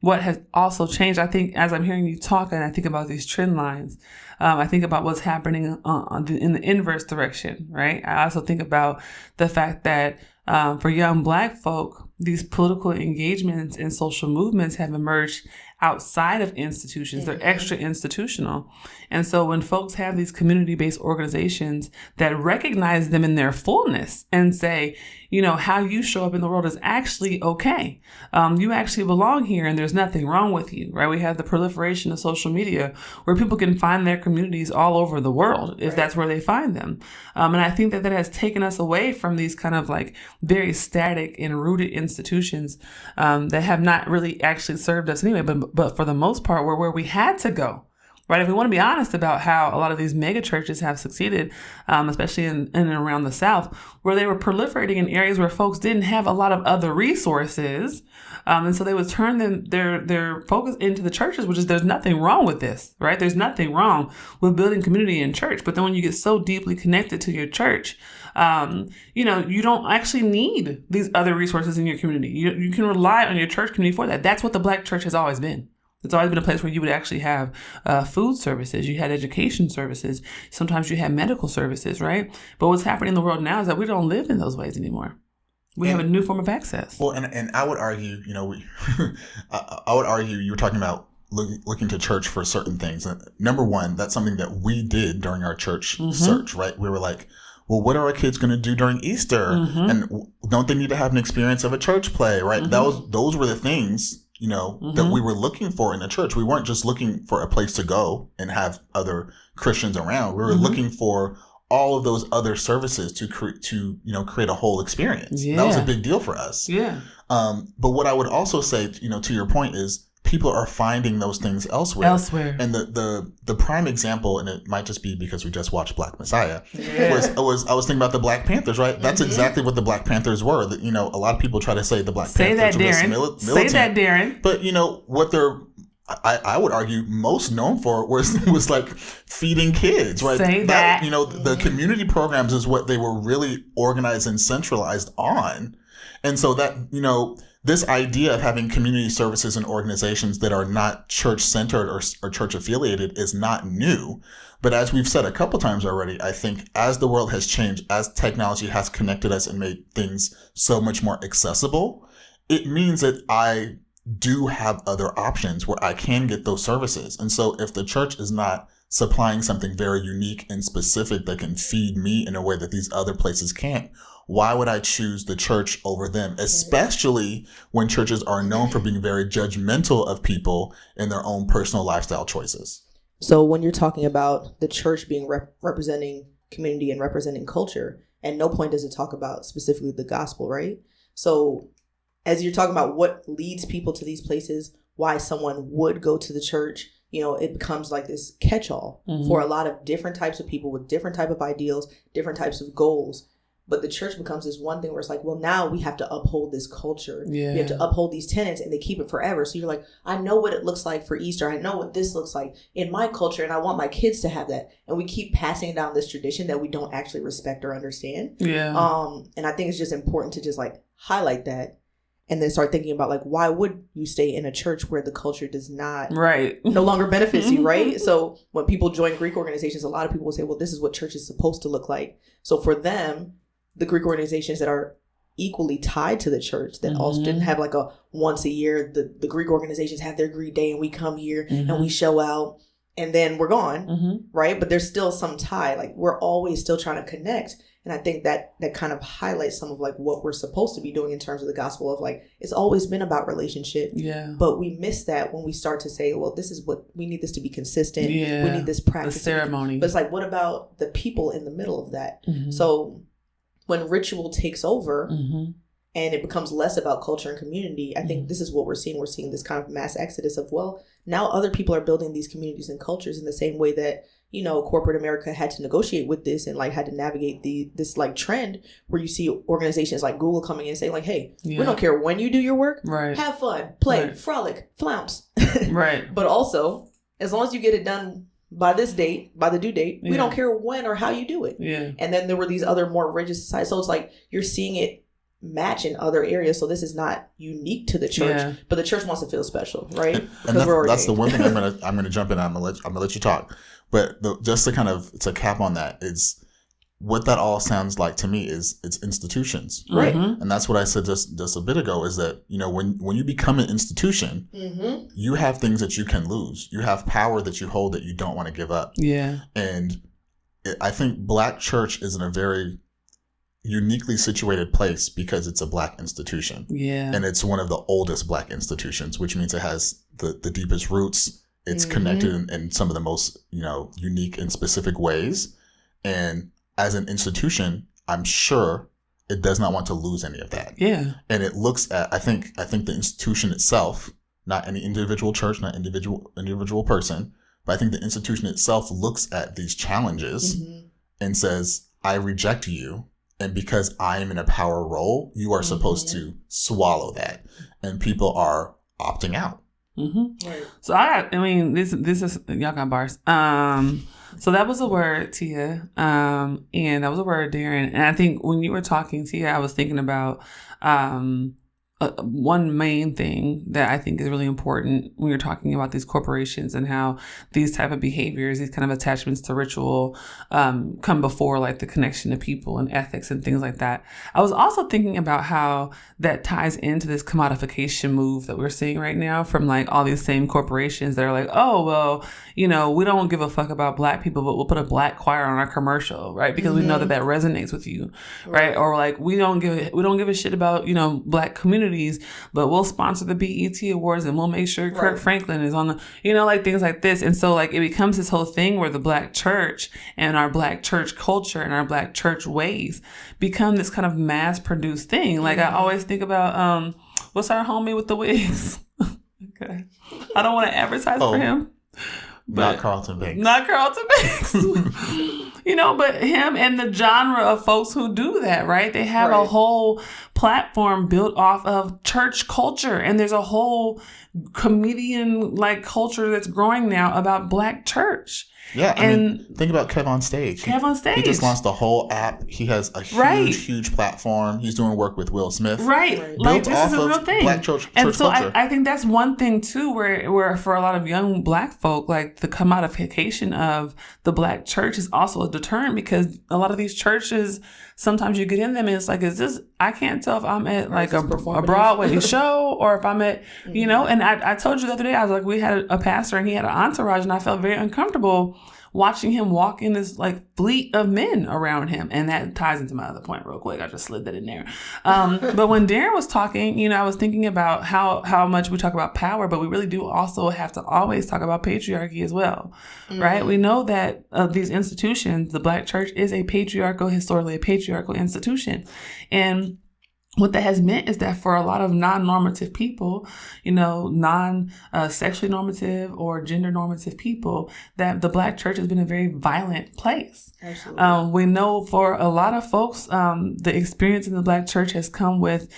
what has also changed, I think as I'm hearing you talk and I think about these trend lines, I think about what's happening in the inverse direction, right? I also think about the fact that for young Black folk, these political engagements and social movements have emerged outside of institutions. They're extra institutional. And so when folks have these community-based organizations that recognize them in their fullness and say, you know, how you show up in the world is actually okay. You actually belong here and there's nothing wrong with you, right? We have the proliferation of social media where people can find their communities all over the world if that's where they find them. And I think that has taken us away from these kind of like very static and rooted institutions that have not really actually served us anyway, but for the most part, we're where we had to go. Right. If we want to be honest about how a lot of these mega churches have succeeded, especially in and around the South, where they were proliferating in areas where folks didn't have a lot of other resources. And so they would turn their focus into the churches, which is there's nothing wrong with this. Right. There's nothing wrong with building community in church. But then when you get so deeply connected to your church, you know, you don't actually need these other resources in your community. You can rely on your church community for that. That's what the Black church has always been. It's always been a place where you would actually have food services. You had education services. Sometimes you had medical services, right? But what's happening in the world now is that we don't live in those ways anymore. We have a new form of access. Well, and I would argue, you know, I would argue you were talking about looking to church for certain things. Number one, that's something that we did during our church search, right? We were like, well, what are our kids going to do during Easter? And don't they need to have an experience of a church play, right? Those were the things, you know, that we were looking for in a church. We weren't just looking for a place to go and have other Christians around. We were looking for all of those other services to create a whole experience. Yeah. That was a big deal for us. Yeah. But what I would also say, you know, to your point is people are finding those things elsewhere. And the prime example, and it might just be because we just watched Black Messiah, I was thinking about the Black Panthers, right? That's exactly what the Black Panthers were. That, you know, a lot of people try to say the Black Panthers were militant. Say that, Daren. But, you know, what they're I would argue most known for was like feeding kids, right? Say that. You know, the community programs is what they were really organized and centralized on. And so that, you know, this idea of having community services and organizations that are not church-centered or church-affiliated is not new. But as we've said a couple times already, I think as the world has changed, as technology has connected us and made things so much more accessible, it means that I do have other options where I can get those services. And so if the church is not supplying something very unique and specific that can feed me in a way that these other places can't, why would I choose the church over them, especially when churches are known for being very judgmental of people in their own personal lifestyle choices? So when you're talking about the church being representing community and representing culture, at no point does it talk about specifically the gospel, right? So as you're talking about what leads people to these places, why someone would go to the church, you know, it becomes like this catch-all for a lot of different types of people with different type of ideals, different types of goals. But the church becomes this one thing where it's like, well, now we have to uphold this culture. Yeah. We have to uphold these tenets, and they keep it forever. So you're like, I know what it looks like for Easter. I know what this looks like in my culture, and I want my kids to have that. And we keep passing down this tradition that we don't actually respect or understand. Yeah. And I think it's just important to just like highlight that, and then start thinking about like, why would you stay in a church where the culture does not no longer benefits you, right? So when people join Greek organizations, a lot of people will say, well, this is what church is supposed to look like. So for them, the Greek organizations that are equally tied to the church, that also didn't have like a once a year, the Greek organizations have their Greek day and we come here and we show out and then we're gone, right? But there's still some tie. Like we're always still trying to connect. And I think that kind of highlights some of like what we're supposed to be doing in terms of the gospel of like, it's always been about relationship. Yeah. But we miss that when we start to say, well, this is what we need this to be consistent. Yeah. We need this practice. The ceremony. But it's like, what about the people in the middle of that? So when ritual takes over and it becomes less about culture and community, I think this is what we're seeing. We're seeing this kind of mass exodus of, well, now other people are building these communities and cultures in the same way that, you know, corporate America had to negotiate with this and like had to navigate this like trend where you see organizations like Google coming in and saying like, hey, we don't care when you do your work. Right. Have fun, play, frolic, flounce. Right. But also, as long as you get it done by this date, by the due date, we don't care when or how you do it. Yeah. And then there were these other more rigid societies. So it's like you're seeing it match in other areas. So this is not unique to the church, but the church wants to feel special, right? And that's the one thing I'm gonna jump in. I'm gonna let you talk. But just to cap on that is what that all sounds like to me is it's institutions, right? And that's what I said just a bit ago is that, you know, when you become an institution, you have things that you can lose. You have power that you hold that you don't want to give up. Yeah. And I think Black church is in a very uniquely situated place because it's a Black institution. Yeah. And it's one of the oldest Black institutions, which means it has the deepest roots. It's connected in some of the most, you know, unique and specific ways. And as an institution, I'm sure it does not want to lose any of that. Yeah. And it looks at, I think the institution itself, not any individual church, not individual person, but I think the institution itself looks at these challenges and says, I reject you. And because I am in a power role, you are supposed to swallow that. And people are opting out. Right. So I mean, this is, y'all got bars. So that was a word, Tia, and that was a word, Daren. And I think when you were talking, Tia, I was thinking about one main thing that I think is really important when you're talking about these corporations and how these type of behaviors, these kind of attachments to ritual, come before like the connection to people and ethics and things like that. I was also thinking about how that ties into this commodification move that we're seeing right now from like all these same corporations that are like, oh, well, you know, we don't give a fuck about Black people, but we'll put a Black choir on our commercial, right? Because we know that resonates with you, right? Or like, we don't give a shit about, you know, Black communities, but we'll sponsor the BET Awards and we'll make sure Kirk Franklin is on the, you know, like things like this. And so like it becomes this whole thing where the Black church and our Black church culture and our Black church ways become this kind of mass produced thing. Like I always think about, what's our homie with the wigs? Okay. I don't want to advertise for him. Not Carlton Banks. Not Carlton Banks. You know, but him and the genre of folks who do that, right? They have a whole platform built off of church culture. And there's a whole comedian like culture that's growing now about Black church. Yeah, I mean, think about Kev on Stage. He just launched a whole app. He has a huge platform. He's doing work with Will Smith. Right. Like, this is a real thing. Black church and so culture. I think that's one thing, too, where for a lot of young Black folk, like the commodification of the Black church is also a deterrent because a lot of these churches, sometimes you get in them and it's like, I can't tell if I'm at like a Broadway show or if I'm at, you know, and I told you the other day, I was like, we had a pastor and he had an entourage and I felt very uncomfortable watching him walk in this like fleet of men around him. And that ties into my other point real quick. I just slid that in there. But when Daren was talking, you know, I was thinking about how much we talk about power, but we really do also have to always talk about patriarchy as well, right? We know that these institutions, the Black church is historically a patriarchal institution. And what that has meant is that for a lot of non-normative people, non-sexually normative or gender normative people, that the Black church has been a very violent place. Absolutely. We know for a lot of folks, the experience in the Black church has come with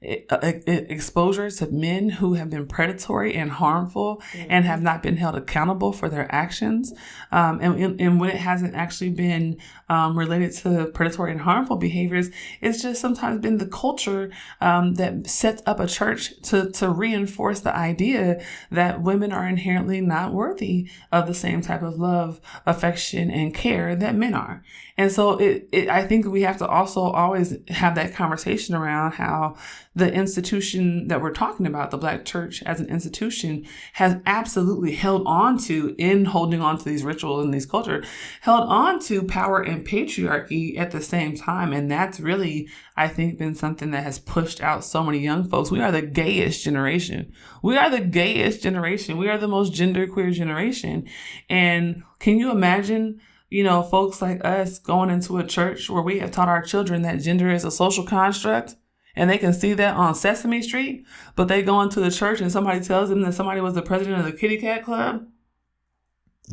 exposure to men who have been predatory and harmful and have not been held accountable for their actions. And when it hasn't actually been related to predatory and harmful behaviors, it's just sometimes been the culture that sets up a church to reinforce the idea that women are inherently not worthy of the same type of love, affection, and care that men are. And so I think we have to also always have that conversation around how the institution that we're talking about, the Black church as an institution, has absolutely held on to, in holding on to these rituals and these culture, held on to power and patriarchy at the same time. And that's really, I think, been something that has pushed out so many young folks. We are the gayest generation. We are the gayest generation. We are the most genderqueer generation. And can you imagine, folks like us going into a church where we have taught our children that gender is a social construct, and they can see that on Sesame Street, but they go into the church and somebody tells them that somebody was the president of the Kitty Cat Club?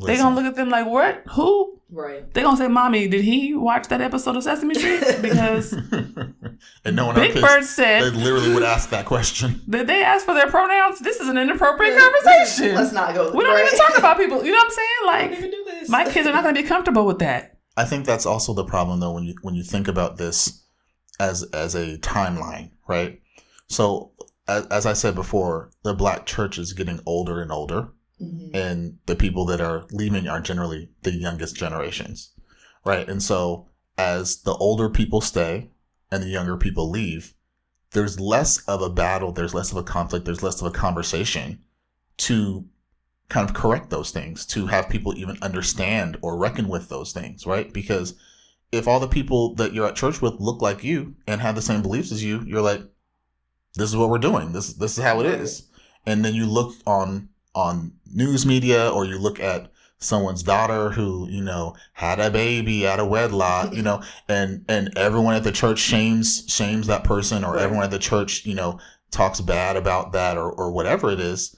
They gonna look at them like, what? Who? Right. They gonna say, Mommy, did he watch that episode of Sesame Street? Because and no one Big Bird said they literally would ask that question. Did they ask for their pronouns? This is an inappropriate conversation. Let's not go there. We don't even talk about people. You know what I'm saying? I don't even do this. My kids are not gonna be comfortable with that. I think that's also the problem, though, when you think about this as a timeline, right? So, as I said before, the Black church is getting older and older. Mm-hmm. And the people that are leaving are generally the youngest generations, right? And so as the older people stay and the younger people leave, there's less of a battle, there's less of a conflict, there's less of a conversation to kind of correct those things, to have people even understand or reckon with those things, right? Because if all the people that you're at church with look like you and have the same beliefs as you, you're like, this is what we're doing. This is how it is. And then you look on news media, or you look at someone's daughter who, had a baby out of wedlock, and everyone at the church shames that person, or everyone at the church, talks bad about that, or whatever it is,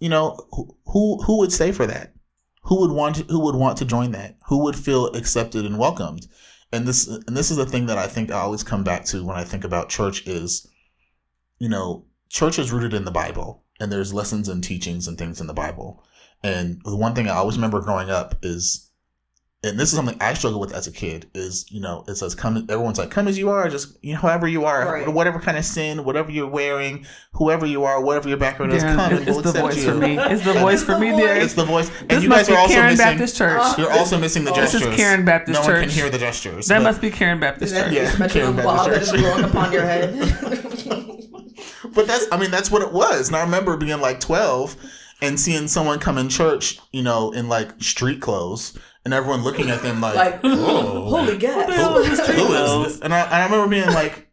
who would stay for that? Who would want to join that? Who would feel accepted and welcomed? And this is the thing that I think I always come back to when I think about church is, church is rooted in the Bible. And there's lessons and teachings and things in the Bible. And the one thing I always remember growing up is, and this is something I struggled with as a kid, is, it says, everyone's like, come as you are, just, however you are, right. Whatever kind of sin, whatever you're wearing, whoever you are, whatever your background is, come and we'll accept you. It's the voice for me, dear. It's the voice. And this you guys are also Karen missing, Baptist Church. You're also missing the gestures. This is Karen Baptist Church. No one can hear the gestures. That must be Karen Baptist Church. Yeah, Karen Baptist Church. Growing upon your head. But that's what it was. And I remember being like 12 and seeing someone come in church, in like street clothes, and everyone looking at them like oh, holy gas. Who is this? And I remember being like,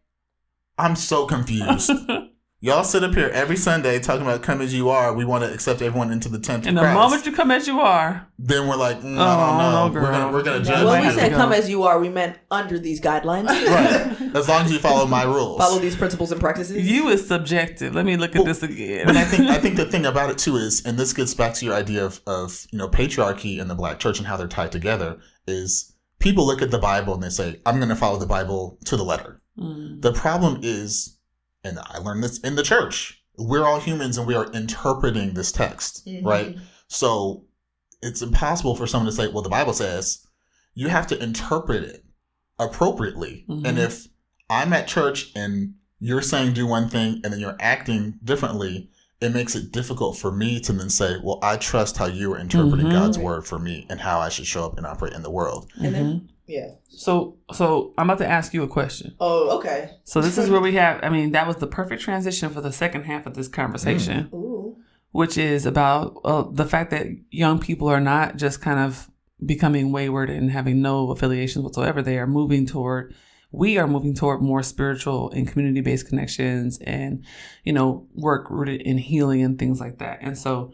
I'm so confused. Y'all sit up here every Sunday talking about come as you are. We want to accept everyone into the tent of and Christ. The moment you come as you are, then we're like, I don't know. Girl. We're gonna judge. When we said come as you are, we meant under these guidelines. Right. As long as you follow my rules. Follow these principles and practices. You is subjective. Let me look at this again. And I think the thing about it too is, and this gets back to your idea of patriarchy and the Black church and how they're tied together, is people look at the Bible and they say, I'm going to follow the Bible to the letter. Mm. The problem is, and I learned this in the church, we're all humans and we are interpreting this text, right? So it's impossible for someone to say, well, the Bible says. You have to interpret it appropriately. Mm-hmm. And if I'm at church and you're saying do one thing and then you're acting differently, it makes it difficult for me to then say, well, I trust how you are interpreting God's word for me and how I should show up and operate in the world. And then, So I'm about to ask you a question. Oh, okay. So this is where we have, that was the perfect transition for the second half of this conversation, which is about the fact that young people are not just kind of becoming wayward and having no affiliations whatsoever. We are moving toward more spiritual and community-based connections and, work rooted in healing and things like that. And so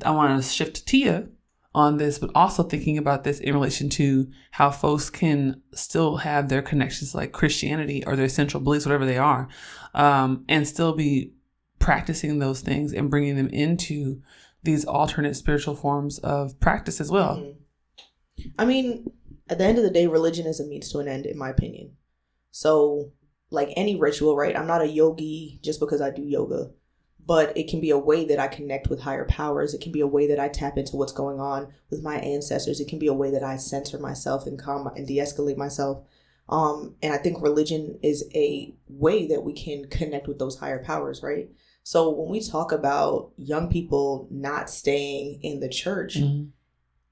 I want to shift to Tia on this, but also thinking about this in relation to how folks can still have their connections like Christianity or their essential beliefs, whatever they are, and still be practicing those things and bringing them into these alternate spiritual forms of practice as well. Mm-hmm. I mean, at the end of the day, religion is a means to an end, in my opinion. So, like any ritual, right? I'm not a yogi just because I do yoga, but it can be a way that I connect with higher powers. It can be a way that I tap into what's going on with my ancestors. It can be a way that I center myself and calm and de-escalate myself. And I think religion is a way that we can connect with those higher powers, right? So when we talk about young people not staying in the church, Mm-hmm.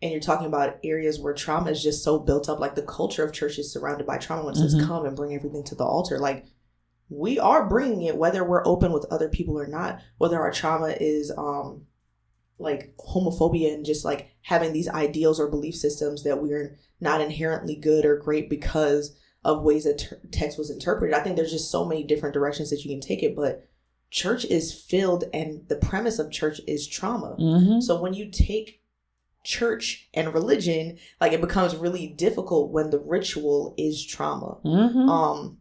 and you're talking about areas where trauma is just so built up, like the culture of church is surrounded by trauma when it says Mm-hmm. come and bring everything to the altar. Like, we are bringing it, whether we're open with other people or not, whether our trauma is like homophobia and just like having these ideals or belief systems that we're not inherently good or great because of ways that text was interpreted. I think there's just so many different directions that you can take it, but church is filled, and the premise of church is trauma. Mm-hmm. So when you take church and religion, like, it becomes really difficult when the ritual is trauma. Mm-hmm.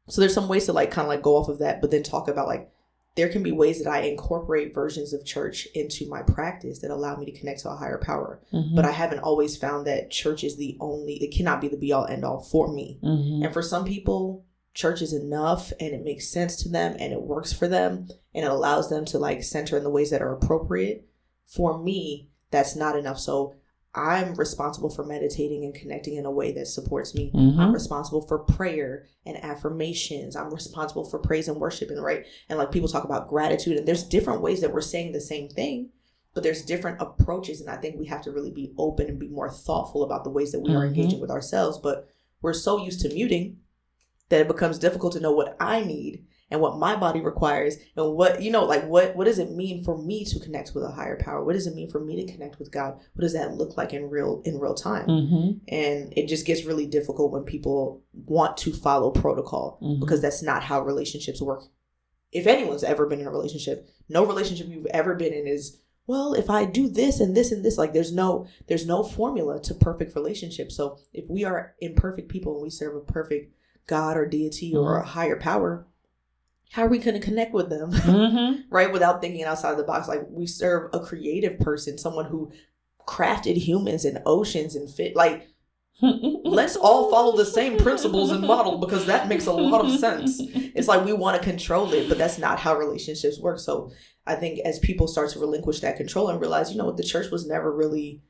So there's some ways to like kind of like go off of that, but then talk about like there can be ways that I incorporate versions of church into my practice that allow me to connect to a higher power. Mm-hmm. But I haven't always found that church is it cannot be the be all end all for me. Mm-hmm. And for some people, church is enough and it makes sense to them and it works for them and it allows them to like center in the ways that are appropriate. For me, that's not enough. So I'm responsible for meditating and connecting in a way that supports me. Mm-hmm. I'm responsible for prayer and affirmations. I'm responsible for praise and worship, and right. And like people talk about gratitude, and there's different ways that we're saying the same thing, but there's different approaches. And I think we have to really be open and be more thoughtful about the ways that we are engaging with ourselves. But we're so used to muting that it becomes difficult to know what I need and what my body requires, and what, like what does it mean for me to connect with a higher power? What does it mean for me to connect with God? What does that look like in real time? Mm-hmm. And it just gets really difficult when people want to follow protocol, because that's not how relationships work. If anyone's ever been in a relationship, no relationship you've ever been in is, well, if I do this and this and this, like there's no formula to perfect relationships. So if we are imperfect people and we serve a perfect God or deity or a higher power, how are we going to connect with them? Right? Without thinking outside of the box. Like, we serve a creative person, someone who crafted humans and oceans and like, let's all follow the same principles and model, because that makes a lot of sense. It's like we want to control it, but that's not how relationships work. So I think as people start to relinquish that control and realize, you know what, the church was never really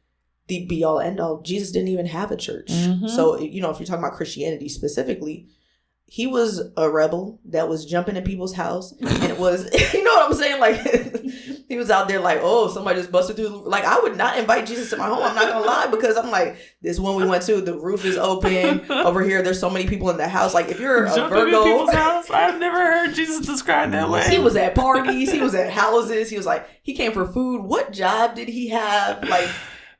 the be all end all. Jesus didn't even have a church. So, if you're talking about Christianity specifically, he was a rebel that was jumping in people's house, and it was, you know what I'm saying? Like, he was out there like, oh, somebody just busted through. Like, I would not invite Jesus to my home. I'm not gonna lie, because I'm like, this one we went to, the roof is open over here. There's so many people in the house. Like, if you're a Jumping Virgo, in people's house, I've never heard Jesus described that way. he was at parties. He was at houses. He was like, he came for food. What job did he have? Like,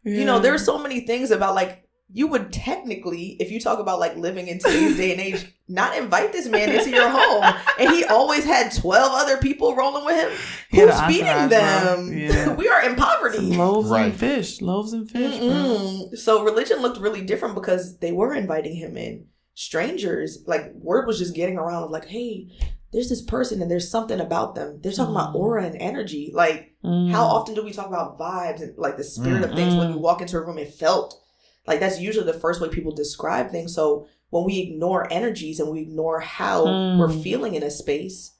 there's so many things about, like, you would technically, if you talk about like living in today's day and age, not invite this man into your home. And he always had 12 other people rolling with him. Who's feeding them? Yeah. We are in poverty. Loaves and fish. Bro. So religion looked really different because they were inviting him in. Strangers, like, word was just getting around of like, hey, there's this person and there's something about them. They're talking about aura and energy. Like, how often do we talk about vibes and like the spirit of things? When you walk into a room, it felt like, that's usually the first way people describe things. So when we ignore energies and we ignore how we're feeling in a space,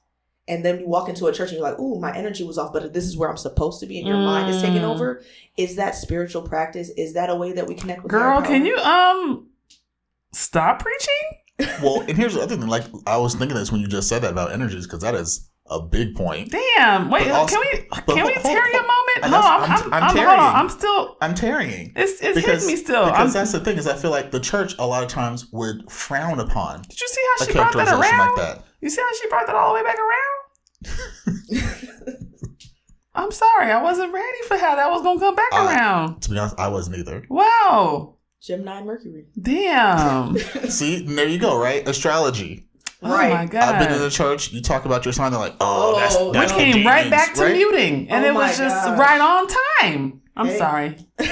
and then you walk into a church and you're like, ooh, my energy was off, but this is where I'm supposed to be, and your mind is taking over. Is that spiritual practice? Is that a way that we connect with Girl, can you stop preaching? Well, and here's the other thing. Like, I was thinking this when you just said that about energies, because that is a big point. Damn. Wait, can we tarry a moment? I'm tarrying. It's hitting me still. Because that's the thing, is I feel like the church a lot of times would frown upon. Did you see how she brought that around? Like that. You see how she brought that all the way back around? I'm sorry. I wasn't ready for how that was going to come back around. To be honest, I wasn't either. Wow. Gemini Mercury. Damn. See, there you go, right? Astrology. Right. Oh my God. I've been in the church. You talk about your sign, they're like, that's we came right back to muting, and it was just right on time. I'm Hey. sorry. Go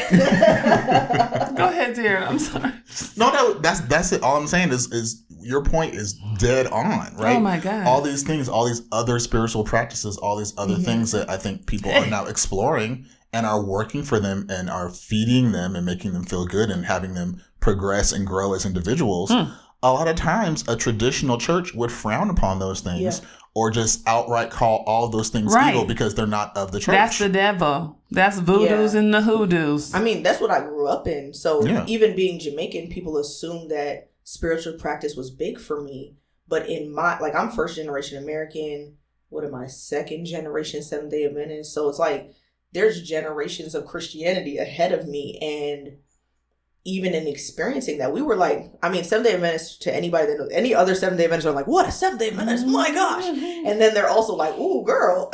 ahead, Daren. I'm sorry. No, that's it. All I'm saying is your point is dead on, right? Oh my God. All these things, all these other spiritual practices, all these other things that I think people are now exploring and are working for them and are feeding them and making them feel good and having them progress and grow as individuals. A lot of times a traditional church would frown upon those things or just outright call all those things evil because they're not of the church. That's the devil. That's voodoos and the hoodoos. I mean, that's what I grew up in. So even being Jamaican, people assume that spiritual practice was big for me. But in my, like, I'm first generation American. What am I? Second generation Seventh-day Adventist. So it's like there's generations of Christianity ahead of me. And even in experiencing that, we were like, I mean, Seventh-day Adventists, to anybody that knows, any other Seventh-day Adventists are like, what, a Seventh-day Adventist? My gosh. And then they're also like, ooh, girl.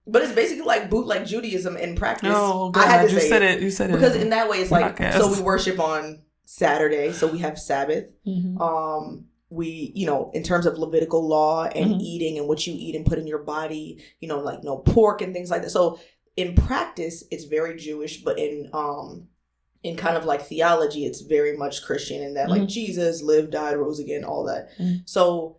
But it's basically like bootleg Judaism in practice. Oh, God, I had to you say said it. You said it. Because in that way, it's like, Podcast. so we worship on Saturday, so we have Sabbath. We, you know, in terms of Levitical law and eating and what you eat and put in your body, you know, like no pork and things like that. So in practice, it's very Jewish, but in kind of like theology, it's very much Christian in that like Jesus lived, died, rose again, all that. So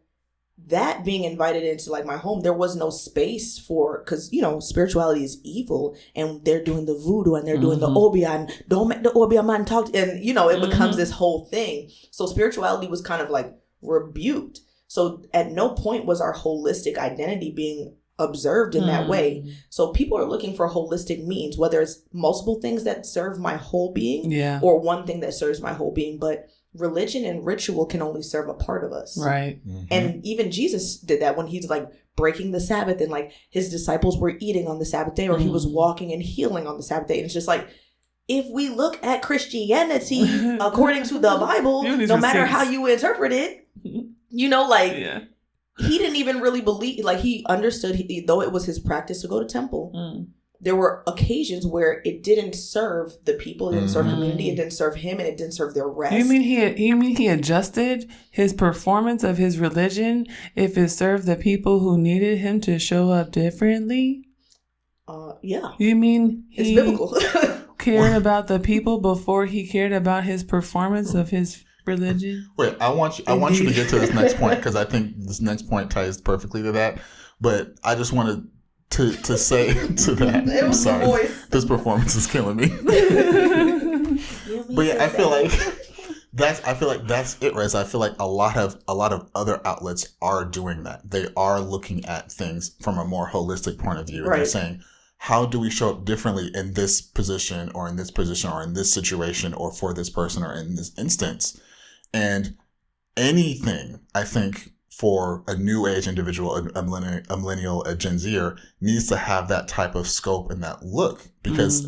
that being invited into like my home, there was no space for, because, you know, spirituality is evil and they're doing the voodoo and they're doing the obia and don't make the obia man talk. And, you know, it becomes this whole thing. So spirituality was kind of like rebuked. So at no point was our holistic identity being observed in that way. So people are looking for holistic means, whether it's multiple things that serve my whole being or one thing that serves my whole being. But religion and ritual can only serve a part of us. Right. And even Jesus did that when he's like breaking the Sabbath and like his disciples were eating on the Sabbath day or he was walking and healing on the Sabbath day. And it's just like, if we look at Christianity according to the Bible, no matter how you interpret it, you know, like he didn't even really believe, like he understood, though it was his practice to go to temple. There were occasions where it didn't serve the people, it didn't serve community, it didn't serve him, and it didn't serve their rest. You mean he adjusted his performance of his religion if it served the people who needed him to show up differently? Yeah. You mean It's biblical. cared about the people before he cared about his performance of his religion? Wait, I want you to get to this next point because I think this next point ties perfectly to that. But I just wanted to say to that. I'm sorry. This performance is killing me. But yeah, I feel like that's it, Rez. I feel like a lot of other outlets are doing that. They are looking at things from a more holistic point of view. And they're saying, how do we show up differently in this position or in this position or in this situation or for this person or in this instance? And anything, I think, for a new age individual, a millennial, a Gen Zer, needs to have that type of scope and that look. Because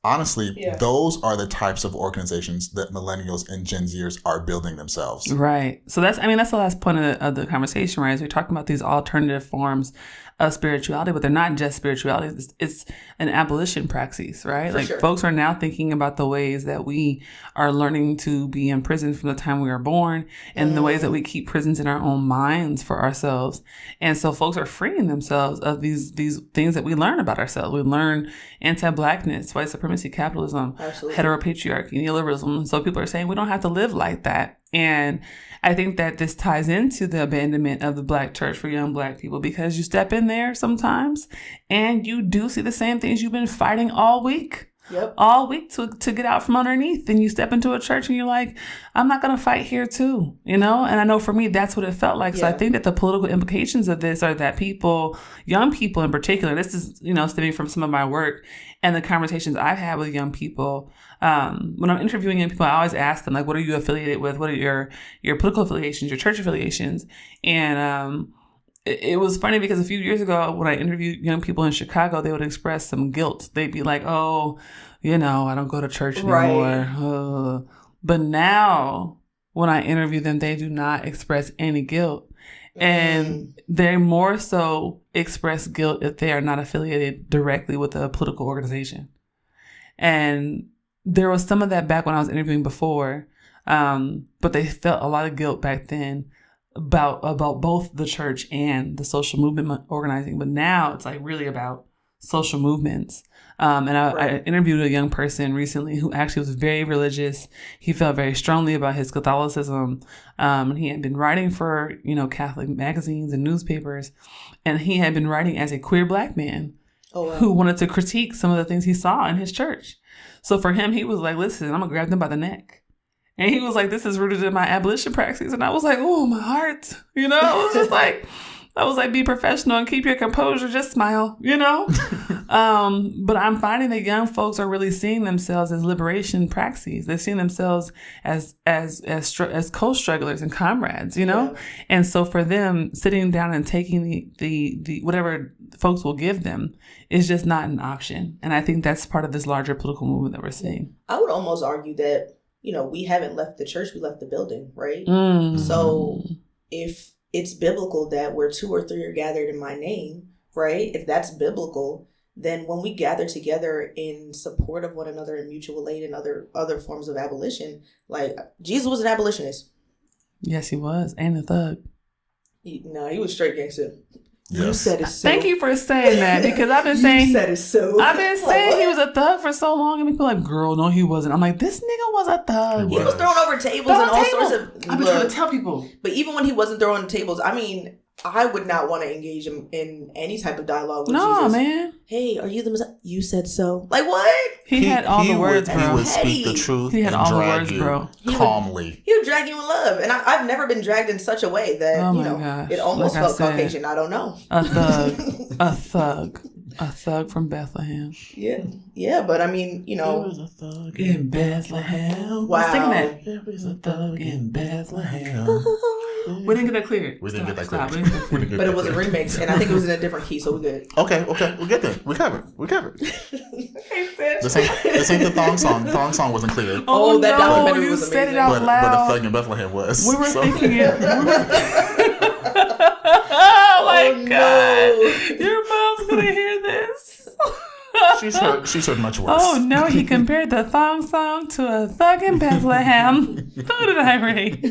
honestly, those are the types of organizations that millennials and Gen Zers are building themselves. Right. So that's the last point of the conversation, right? Is we're talking about these alternative forms of spirituality, but they're not just spirituality. It's an abolition praxis, right? Folks are now thinking about the ways that we are learning to be in prison from the time we were born and the ways that we keep prisons in our own minds for ourselves. And so folks are freeing themselves of these things that we learn about ourselves. We learn anti-Blackness, white supremacy, capitalism, heteropatriarchy, neoliberalism. And so people are saying we don't have to live like that. And I think that this ties into the abandonment of the Black church for young Black people, because you step in there sometimes and you do see the same things you've been fighting all week. All week to get out from underneath. And you step into a church and you're like, I'm not going to fight here too, you know? And I know for me, that's what it felt like. So I think that the political implications of this are that people, young people in particular, this is, you know, stemming from some of my work and the conversations I've had with young people. When I'm interviewing young people, I always ask them, like, what are you affiliated with? What are your political affiliations, your church affiliations? And it was funny because a few years ago when I interviewed young people in Chicago, they would express some guilt. They'd be like, oh, you know, I don't go to church anymore. But now when I interview them, they do not express any guilt. And they more so express guilt if they are not affiliated directly with a political organization. And there was some of that back when I was interviewing before, but they felt a lot of guilt back then about both the church and the social movement organizing. But now it's like really about social movements. And I interviewed a young person recently who actually was very religious. He felt very strongly about his Catholicism. And he had been writing for, Catholic magazines and newspapers. And he had been writing as a queer Black man who wanted to critique some of the things he saw in his church. So for him, he was like, listen, I'm going to grab them by the neck. And he was like, this is rooted in my abolition praxis. And I was like, oh, my heart. It was just like... I was like, be professional and keep your composure. Just smile, But I'm finding that young folks are really seeing themselves as liberation praxis. They're seeing themselves as co-strugglers and comrades, Yeah. And so for them, sitting down and taking the whatever folks will give them is just not an option. And I think that's part of this larger political movement that we're seeing. I would almost argue that, we haven't left the church, we left the building, right? So if it's biblical that where 2 or 3 are gathered in my name, right? If that's biblical, then when we gather together in support of one another in mutual aid and other forms of abolition, like Jesus was an abolitionist. Yes, he was. And a thug. He was straight gangster. Yes. You said it so. Thank you for saying that, because I've been saying You said it so. I've been saying he was a thug for so long, and people are like, girl, no, he wasn't. I'm like, this nigga was a thug. He was throwing over tables and all sorts of... I've been trying to tell people. But even when he wasn't throwing tables, I mean, I would not want to engage him in any type of dialogue with Jesus. Man. Hey, are you the Messiah? You said so. Like, what? He had all the words, He bro. would speak the truth. He had and all the drag words, you bro. calmly. He would drag you in love. And I've never been dragged in such a way that, Oh my gosh. it almost Like I felt said, Caucasian. I don't know. A thug. A thug. A thug from Bethlehem. Yeah, but I mean, There was a thug in Bethlehem. Wow. I was thinking that. There was a thug in Bethlehem. We didn't get that cleared. We didn't get that Stop. clear. We didn't get that cleared. But it was a remix, and I think it was in a different key, so we're good. Okay. We get there. We covered. This ain't the thong song. The thong song wasn't clear. Oh, that no, documentary you was said it amazing. out But loud. the thug in Bethlehem was. We were so. thinking it. Oh my Oh, God. no. Your mom's going to hear this. She's heard much worse. Oh no, he compared the thong song to a thug in Bethlehem. Who did I read?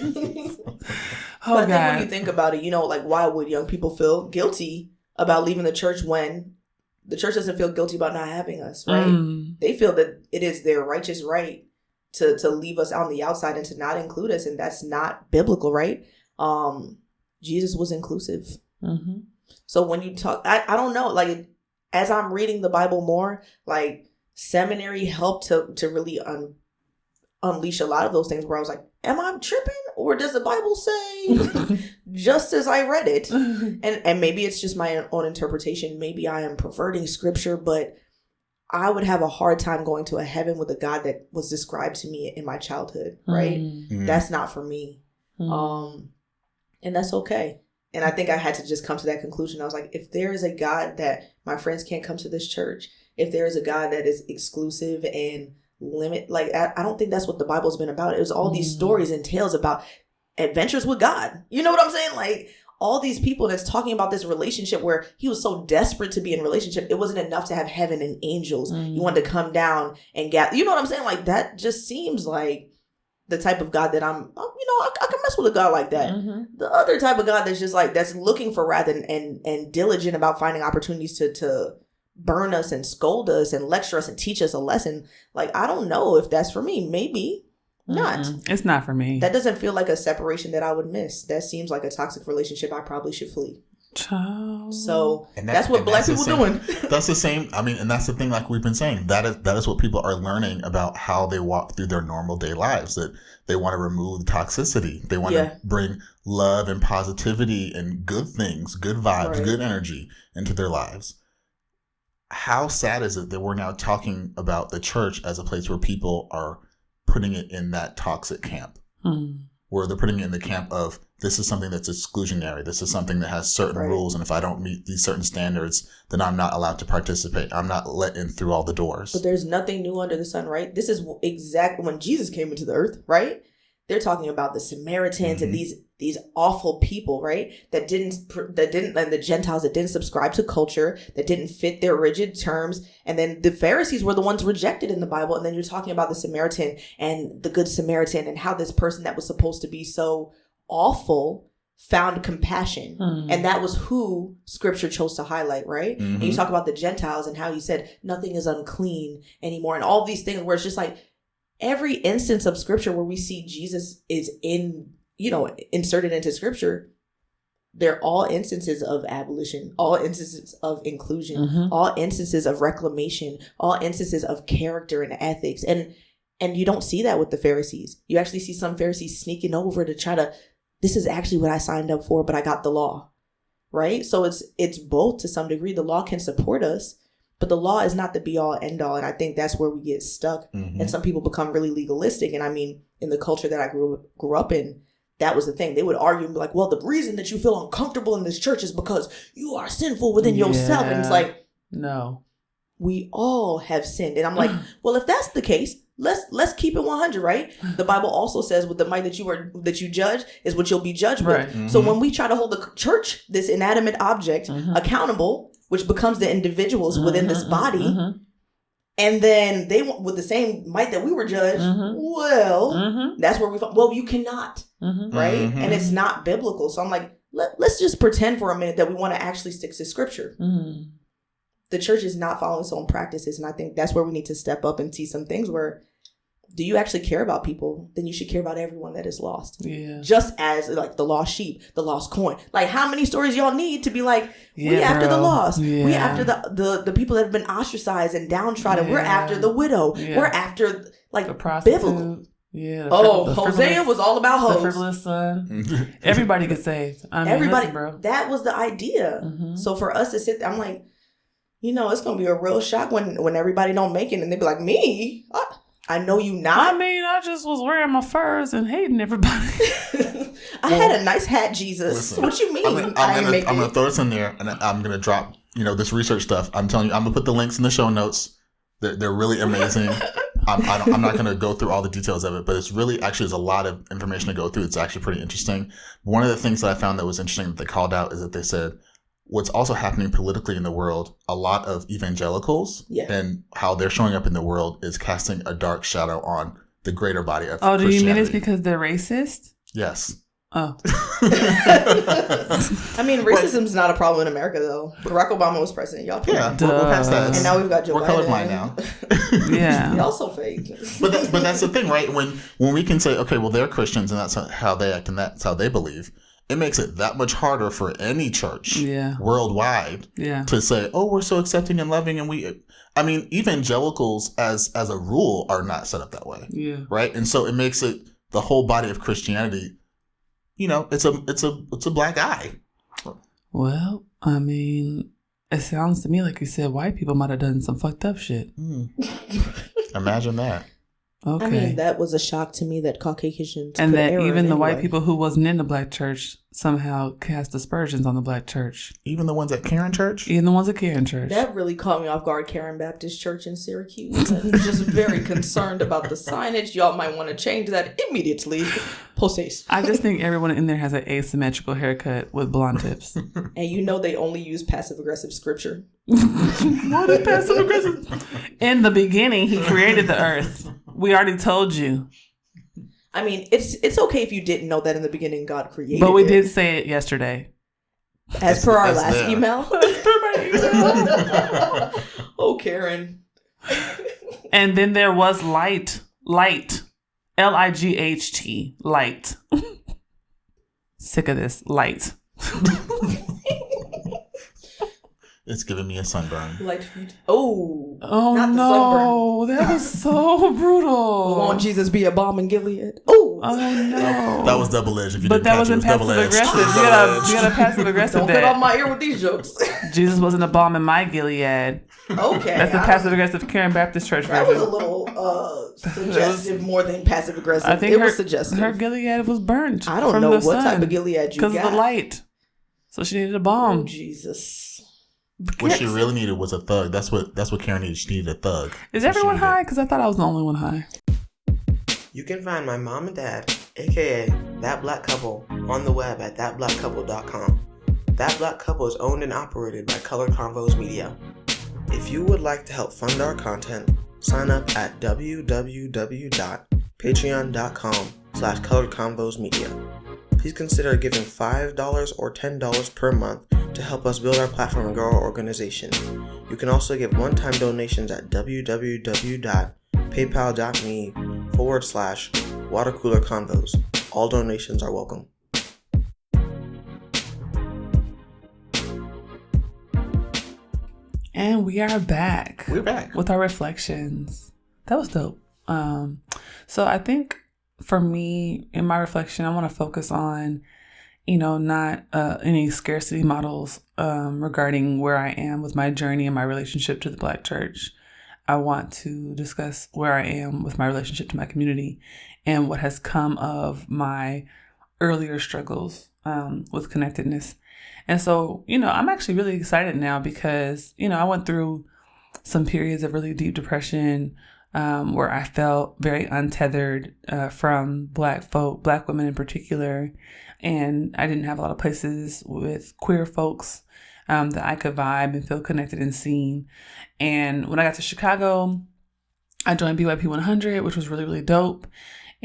Oh But I think God. when you think about it, like, why would young people feel guilty about leaving the church when the church doesn't feel guilty about not having us, right? They feel that it is their righteous right to leave us on the outside and to not include us, and that's not biblical, right? Jesus was inclusive. Mm-hmm. So when you talk, I don't know, like, as I'm reading the Bible more, like, seminary helped to really unleash a lot of those things where I was like, am I tripping? Or does the Bible say just as I read it? And maybe it's just my own interpretation. Maybe I am perverting scripture, but I would have a hard time going to a heaven with a God that was described to me in my childhood, right? Mm. That's not for me. And that's okay. And I think I had to just come to that conclusion. I was like, if there is a God that my friends can't come to this church, if there is a God that is exclusive and limit, like, I don't think that's what the Bible's been about. It was all these stories and tales about adventures with God. You know what I'm saying? Like, all these people that's talking about this relationship where he was so desperate to be in relationship, it wasn't enough to have heaven and angels. You wanted to come down and get, you know what I'm saying? Like, that just seems like the type of God that I can mess with a God like that. The other type of God that's just like, that's looking for wrath and diligent about finding opportunities to burn us and scold us and lecture us and teach us a lesson. Like, I don't know if that's for me. Maybe not. It's not for me. That doesn't feel like a separation that I would miss. That seems like a toxic relationship I probably should flee. Child. So And that's what Black people doing. That's the same. I mean, and that's the thing, like we've been saying, that is what people are learning about how they walk through their normal day lives, that they want to remove toxicity. They want to bring love and positivity and good things, good vibes, good energy into their lives. How sad is it that we're now talking about the church as a place where people are putting it in that toxic camp, where they're putting it in the camp of, this is something that's exclusionary. This is something that has certain rules. And if I don't meet these certain standards, then I'm not allowed to participate. I'm not let in through all the doors. But there's nothing new under the sun, right? This is exactly when Jesus came into the earth, right? They're talking about the Samaritans and these awful people, right? That didn't, and the Gentiles that didn't subscribe to culture, that didn't fit their rigid terms. And then the Pharisees were the ones rejected in the Bible. And then you're talking about the Samaritan and the Good Samaritan and how this person that was supposed to be so awful found compassion. And that was who scripture chose to highlight, right? And you talk about the Gentiles and how he said nothing is unclean anymore and all these things where it's just like every instance of scripture where we see Jesus is inserted into scripture, they're all instances of abolition, all instances of inclusion, all instances of reclamation, all instances of character and ethics. And you don't see that with the Pharisees. You actually see some Pharisees sneaking over to try to, this is actually what I signed up for, but I got the law, right? So it's both to some degree. The law can support us, but the law is not the be all end all. And I think that's where we get stuck. And some people become really legalistic. And I mean, in the culture that I grew up in, that was the thing. They would argue and be like, well, the reason that you feel uncomfortable in this church is because you are sinful within yourself. And it's like, no, we all have sinned. And I'm like, well, if that's the case, let's keep it 100, right? The Bible also says with the might that you judge is what you'll be judged with. So when we try to hold the church, this inanimate object, accountable, which becomes the individuals within this body, and then they with the same might that we were judged, well, that's where we thought, well, you cannot, right? And it's not biblical. So I'm like, let's just pretend for a minute that we want to actually stick to scripture. The church is not following its own practices. And I think that's where we need to step up and see some things where, do you actually care about people? Then you should care about everyone that is lost. Just as like the lost sheep, the lost coin. Like how many stories y'all need to be like, we after the lost. We after the people that have been ostracized and downtrodden. We're after the widow. We're after like the prostitute. biblical. The Hosea was all about hoes. The frivolous son. Everybody gets saved. I mean, everybody, listen, bro. That was the idea. So for us to sit there, I'm like, it's going to be a real shock when everybody don't make it. And they be like, me? I know you not. I mean, I just was wearing my furs and hating everybody. I had a nice hat, Jesus. Listen, what you mean? I'm going to throw this in there and I'm going to drop, this research stuff. I'm telling you, I'm going to put the links in the show notes. They're really amazing. I'm not going to go through all the details of it, but it's really actually there's a lot of information to go through. It's actually pretty interesting. One of the things that I found that was interesting that they called out is that they said, what's also happening politically in the world, a lot of evangelicals and how they're showing up in the world is casting a dark shadow on the greater body of Christianity. Do you mean it's because they're racist? Yes. Oh. I mean, racism's not a problem in America, though. Barack Obama was president. Y'all can't. Yeah, we're past that. And now we've got Joe Biden. We're colorblind now. Yeah. Y'all so fake. But that's the thing, right? When we can say, okay, well, they're Christians and that's how they act and that's how they believe, it makes it that much harder for any church worldwide to say, oh, we're so accepting and loving. And evangelicals as a rule are not set up that way. Yeah. Right. And so it makes it the whole body of Christianity, it's a black eye. Well, I mean, it sounds to me like you said white people might have done some fucked up shit. Imagine that. Okay. I mean, that was a shock to me that Caucasians and that even the white people who wasn't in the black church somehow cast aspersions on the black church. Even the ones at Karen Church? Even the ones at Karen Church. That really caught me off guard. Karen Baptist Church in Syracuse. I'm just very concerned about the signage. Y'all might want to change that immediately. Post haste. I just think everyone in there has an asymmetrical haircut with blonde tips. And they only use passive-aggressive scripture. What is passive-aggressive? In the beginning, he created the earth. We already told you. I mean, it's okay if you didn't know that in the beginning God created it. But we did say it yesterday. As per our last email. As per my email. Oh, Karen. And then there was light. Light. L-I-G-H-T. Light. Sick of this. Light. It's giving me a sunburn. Light feet. Oh not no. The sunburn. That was so brutal. Won't Jesus be a bomb in Gilead? Oh no. That was double edged. But that wasn't passive aggressive. You got a passive aggressive. Don't get on my ear with these jokes. Jesus wasn't a bomb in my Gilead. Okay. That's the passive aggressive Karen Baptist Church version. That was a little suggestive more than passive aggressive. I think it was suggestive. Her Gilead was burnt. I don't know what type of Gilead you got. Because of the light. So she needed a bomb. Oh, Jesus. What she really needed was a thug. That's what Karen needed. She needed a thug. Is everyone high? Because I thought I was the only one high. You can find my mom and dad, aka That Black Couple, on the web at thatblackcouple.com. That Black Couple is owned and operated by Color Convos Media. If you would like to help fund our content, sign up at www.patreon.com/coloredconvosmedia. please consider giving $5 or $10 per month to help us build our platform and grow our organization. You can also give one-time donations at www.paypal.me/watercoolerconvos. All donations are welcome. And we are back. We're back with our reflections. That was dope. So I think for me, in my reflection, I want to focus on, not any scarcity models regarding where I am with my journey and my relationship to the Black church. I want to discuss where I am with my relationship to my community and what has come of my earlier struggles with connectedness. And so, I'm actually really excited now because, I went through some periods of really deep depression where I felt very untethered from Black women in particular. And I didn't have a lot of places with queer folks that I could vibe and feel connected and seen. And when I got to Chicago, I joined BYP 100, which was really, really dope.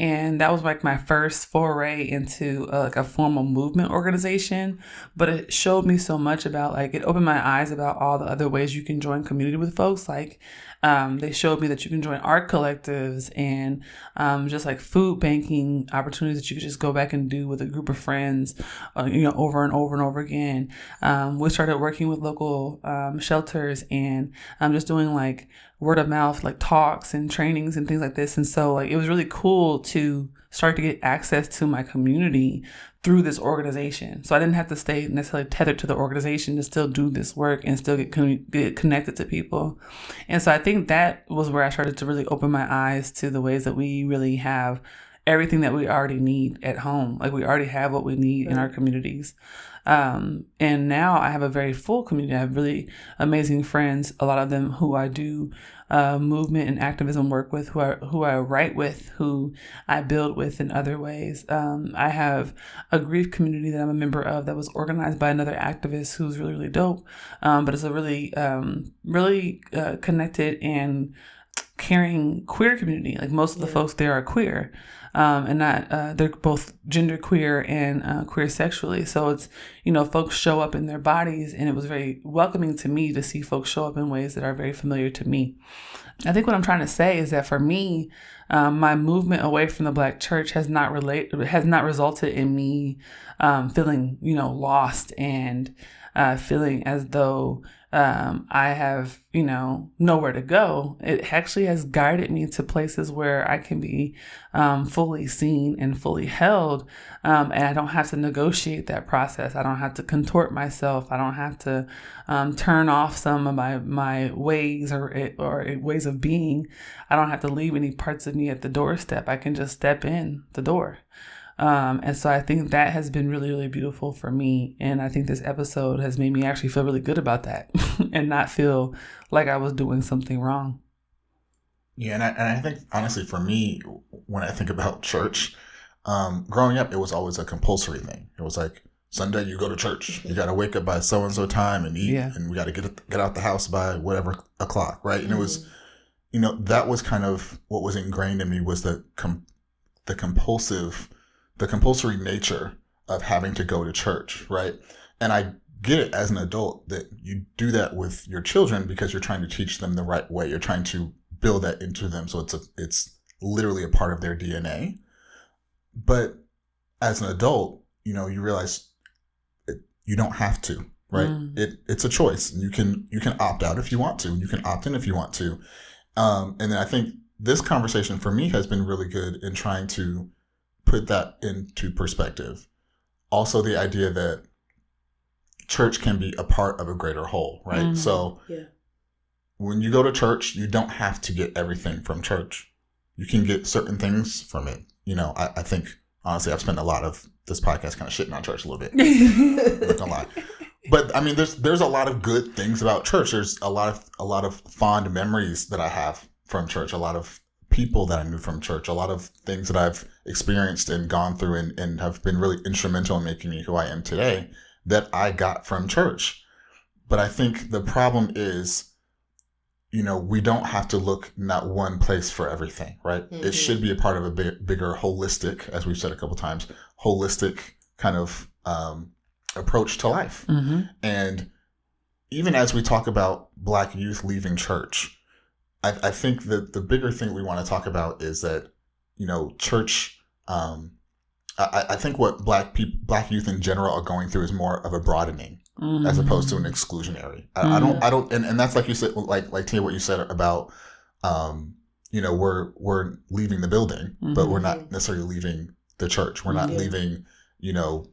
And that was like my first foray into a formal movement organization. But it showed me so much about it opened my eyes about all the other ways you can join community with folks. They showed me that you can join art collectives and just like food banking opportunities that you could just go back and do with a group of friends, over and over and over again. We started working with local shelters and just doing word of mouth, talks and trainings and things like this. And so it was really cool to start to get access to my community through this organization. So I didn't have to stay necessarily tethered to the organization to still do this work and still get connected to people. And so I think that was where I started to really open my eyes to the ways that we really have everything that we already need at home. We already have what we need in our communities. And now I have a very full community. I have really amazing friends, a lot of them who I do movement and activism work with, who I write with, who I build with in other ways. I have a grief community that I'm a member of that was organized by another activist who's really, really dope. But it's a really, really connected and caring queer community. Most of the folks there are queer. And not they're both gender queer and queer sexually. So it's, folks show up in their bodies, and it was very welcoming to me to see folks show up in ways that are very familiar to me. I think what I'm trying to say is that for me, my movement away from the Black church has not resulted in me feeling, lost and feeling as though I have, nowhere to go. It actually has guided me to places where I can be fully seen and fully held. And I don't have to negotiate that process. I don't have to contort myself. I don't have to turn off some of my ways or ways of being. I don't have to leave any parts of me at the doorstep. I can just step in the door. And so I think that has been really, really beautiful for me. And I think this episode has made me actually feel really good about that and not feel like I was doing something wrong. Yeah, and I think, honestly, for me, when I think about church, growing up, it was always a compulsory thing. It was like, Sunday, you go to church. You got to wake up by so-and-so time and eat, and we got to get out the house by whatever o'clock, right? And it was, that was kind of what was ingrained in me was the compulsory nature of having to go to church, right? And I get it as an adult that you do that with your children because you're trying to teach them the right way. You're trying to build that into them, so it's literally a part of their DNA. But as an adult, you realize you don't have to, right? It's a choice. You can opt out if you want to. You can opt in if you want to. And then I think this conversation for me has been really good in trying to put that into perspective. Also, the idea that church can be a part of a greater whole, right? So when you go to church, you don't have to get everything from church. You can get certain things from it. I think, honestly, I've spent a lot of this podcast kind of shitting on church a little bit. Not gonna lie. But I mean, there's a lot of good things about church. There's a lot of fond memories that I have from church, a lot of people that I knew from church, a lot of things that I've experienced and gone through and have been really instrumental in making me who I am today that I got from church. But I think the problem is, we don't have to look not one place for everything, right? It should be a part of a bigger holistic, as we've said a couple times, holistic kind of approach to life. Mm-hmm. And even as we talk about Black youth leaving church, I think that the bigger thing we want to talk about is that, church, I think what Black youth in general are going through is more of a broadening as opposed to an exclusionary. I don't, and that's like you said, like Tia, what you said about, we're leaving the building, but we're not necessarily leaving the church. We're not leaving,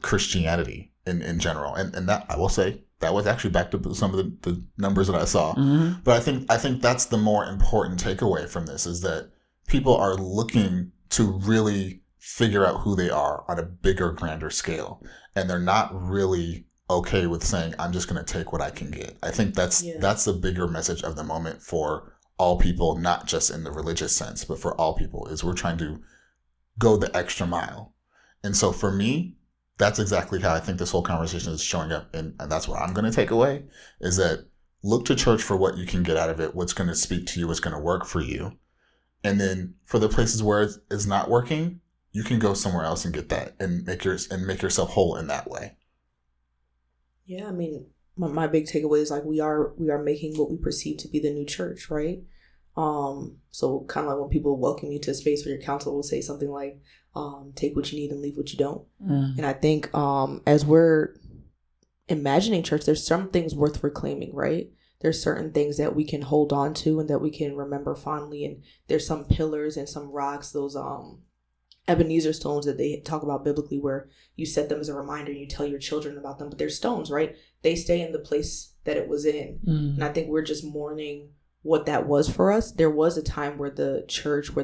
Christianity in general. And that, I will say, that was actually back to some of the numbers that I saw. Mm-hmm. But I think that's the more important takeaway from this, is that people are looking to really figure out who they are on a bigger, grander scale. And they're not really okay with saying, I'm just going to take what I can get. I think that's the bigger message of the moment for all people, not just in the religious sense, but for all people, is we're trying to go the extra mile. And so for me, that's exactly how I think this whole conversation is showing up. And that's what I'm going to take away, is that look to church for what you can get out of it, what's going to speak to you, what's going to work for you. And then for the places where it's not working, you can go somewhere else and get that and make yourself whole in that way. Yeah, I mean, my big takeaway is like we are making what we perceive to be the new church, right? So kind of like when people welcome you to a space where your counselor will say something like, take what you need and leave what you don't. And I think as we're imagining church, there's some things worth reclaiming, right? There's certain things that we can hold on to and that we can remember fondly. And there's some pillars and some rocks, those Ebenezer stones that they talk about biblically, where you set them as a reminder and you tell your children about them. But they're stones, right? They stay in the place that it was in. And I think we're just mourning what that was for us. There was a time where the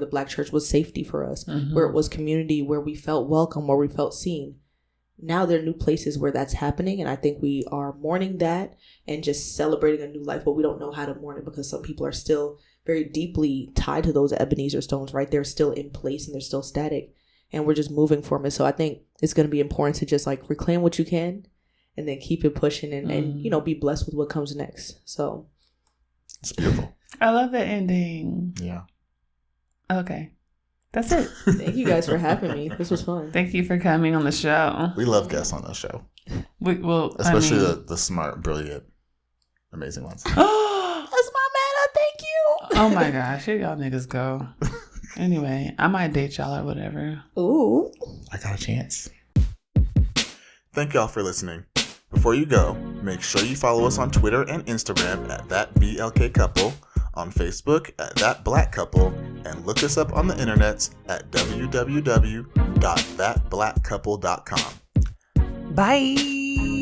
Black church was safety for us, where it was community, where we felt welcome, where we felt seen. Now there are new places where that's happening, and I think we are mourning that and just celebrating a new life, but we don't know how to mourn it because some people are still very deeply tied to those Ebenezer stones, right? They're still in place and they're still static, and we're just moving from it. So I think it's going to be important to just like reclaim what you can and then keep it pushing and be blessed with what comes next. So it's beautiful. I love the ending. Yeah. Okay. That's it. Thank you guys for having me. This was fun. Thank you for coming on the show. We love guests on the show. Especially the smart, brilliant, amazing ones. That's my man. Thank you. Oh my gosh. Here y'all niggas go. Anyway, I might date y'all or whatever. Ooh. I got a chance. Thank y'all for listening. Before you go, make sure you follow us on Twitter and Instagram at ThatBLKCouple, on Facebook at ThatBlackCouple, and look us up on the internets at www.thatblackcouple.com. Bye.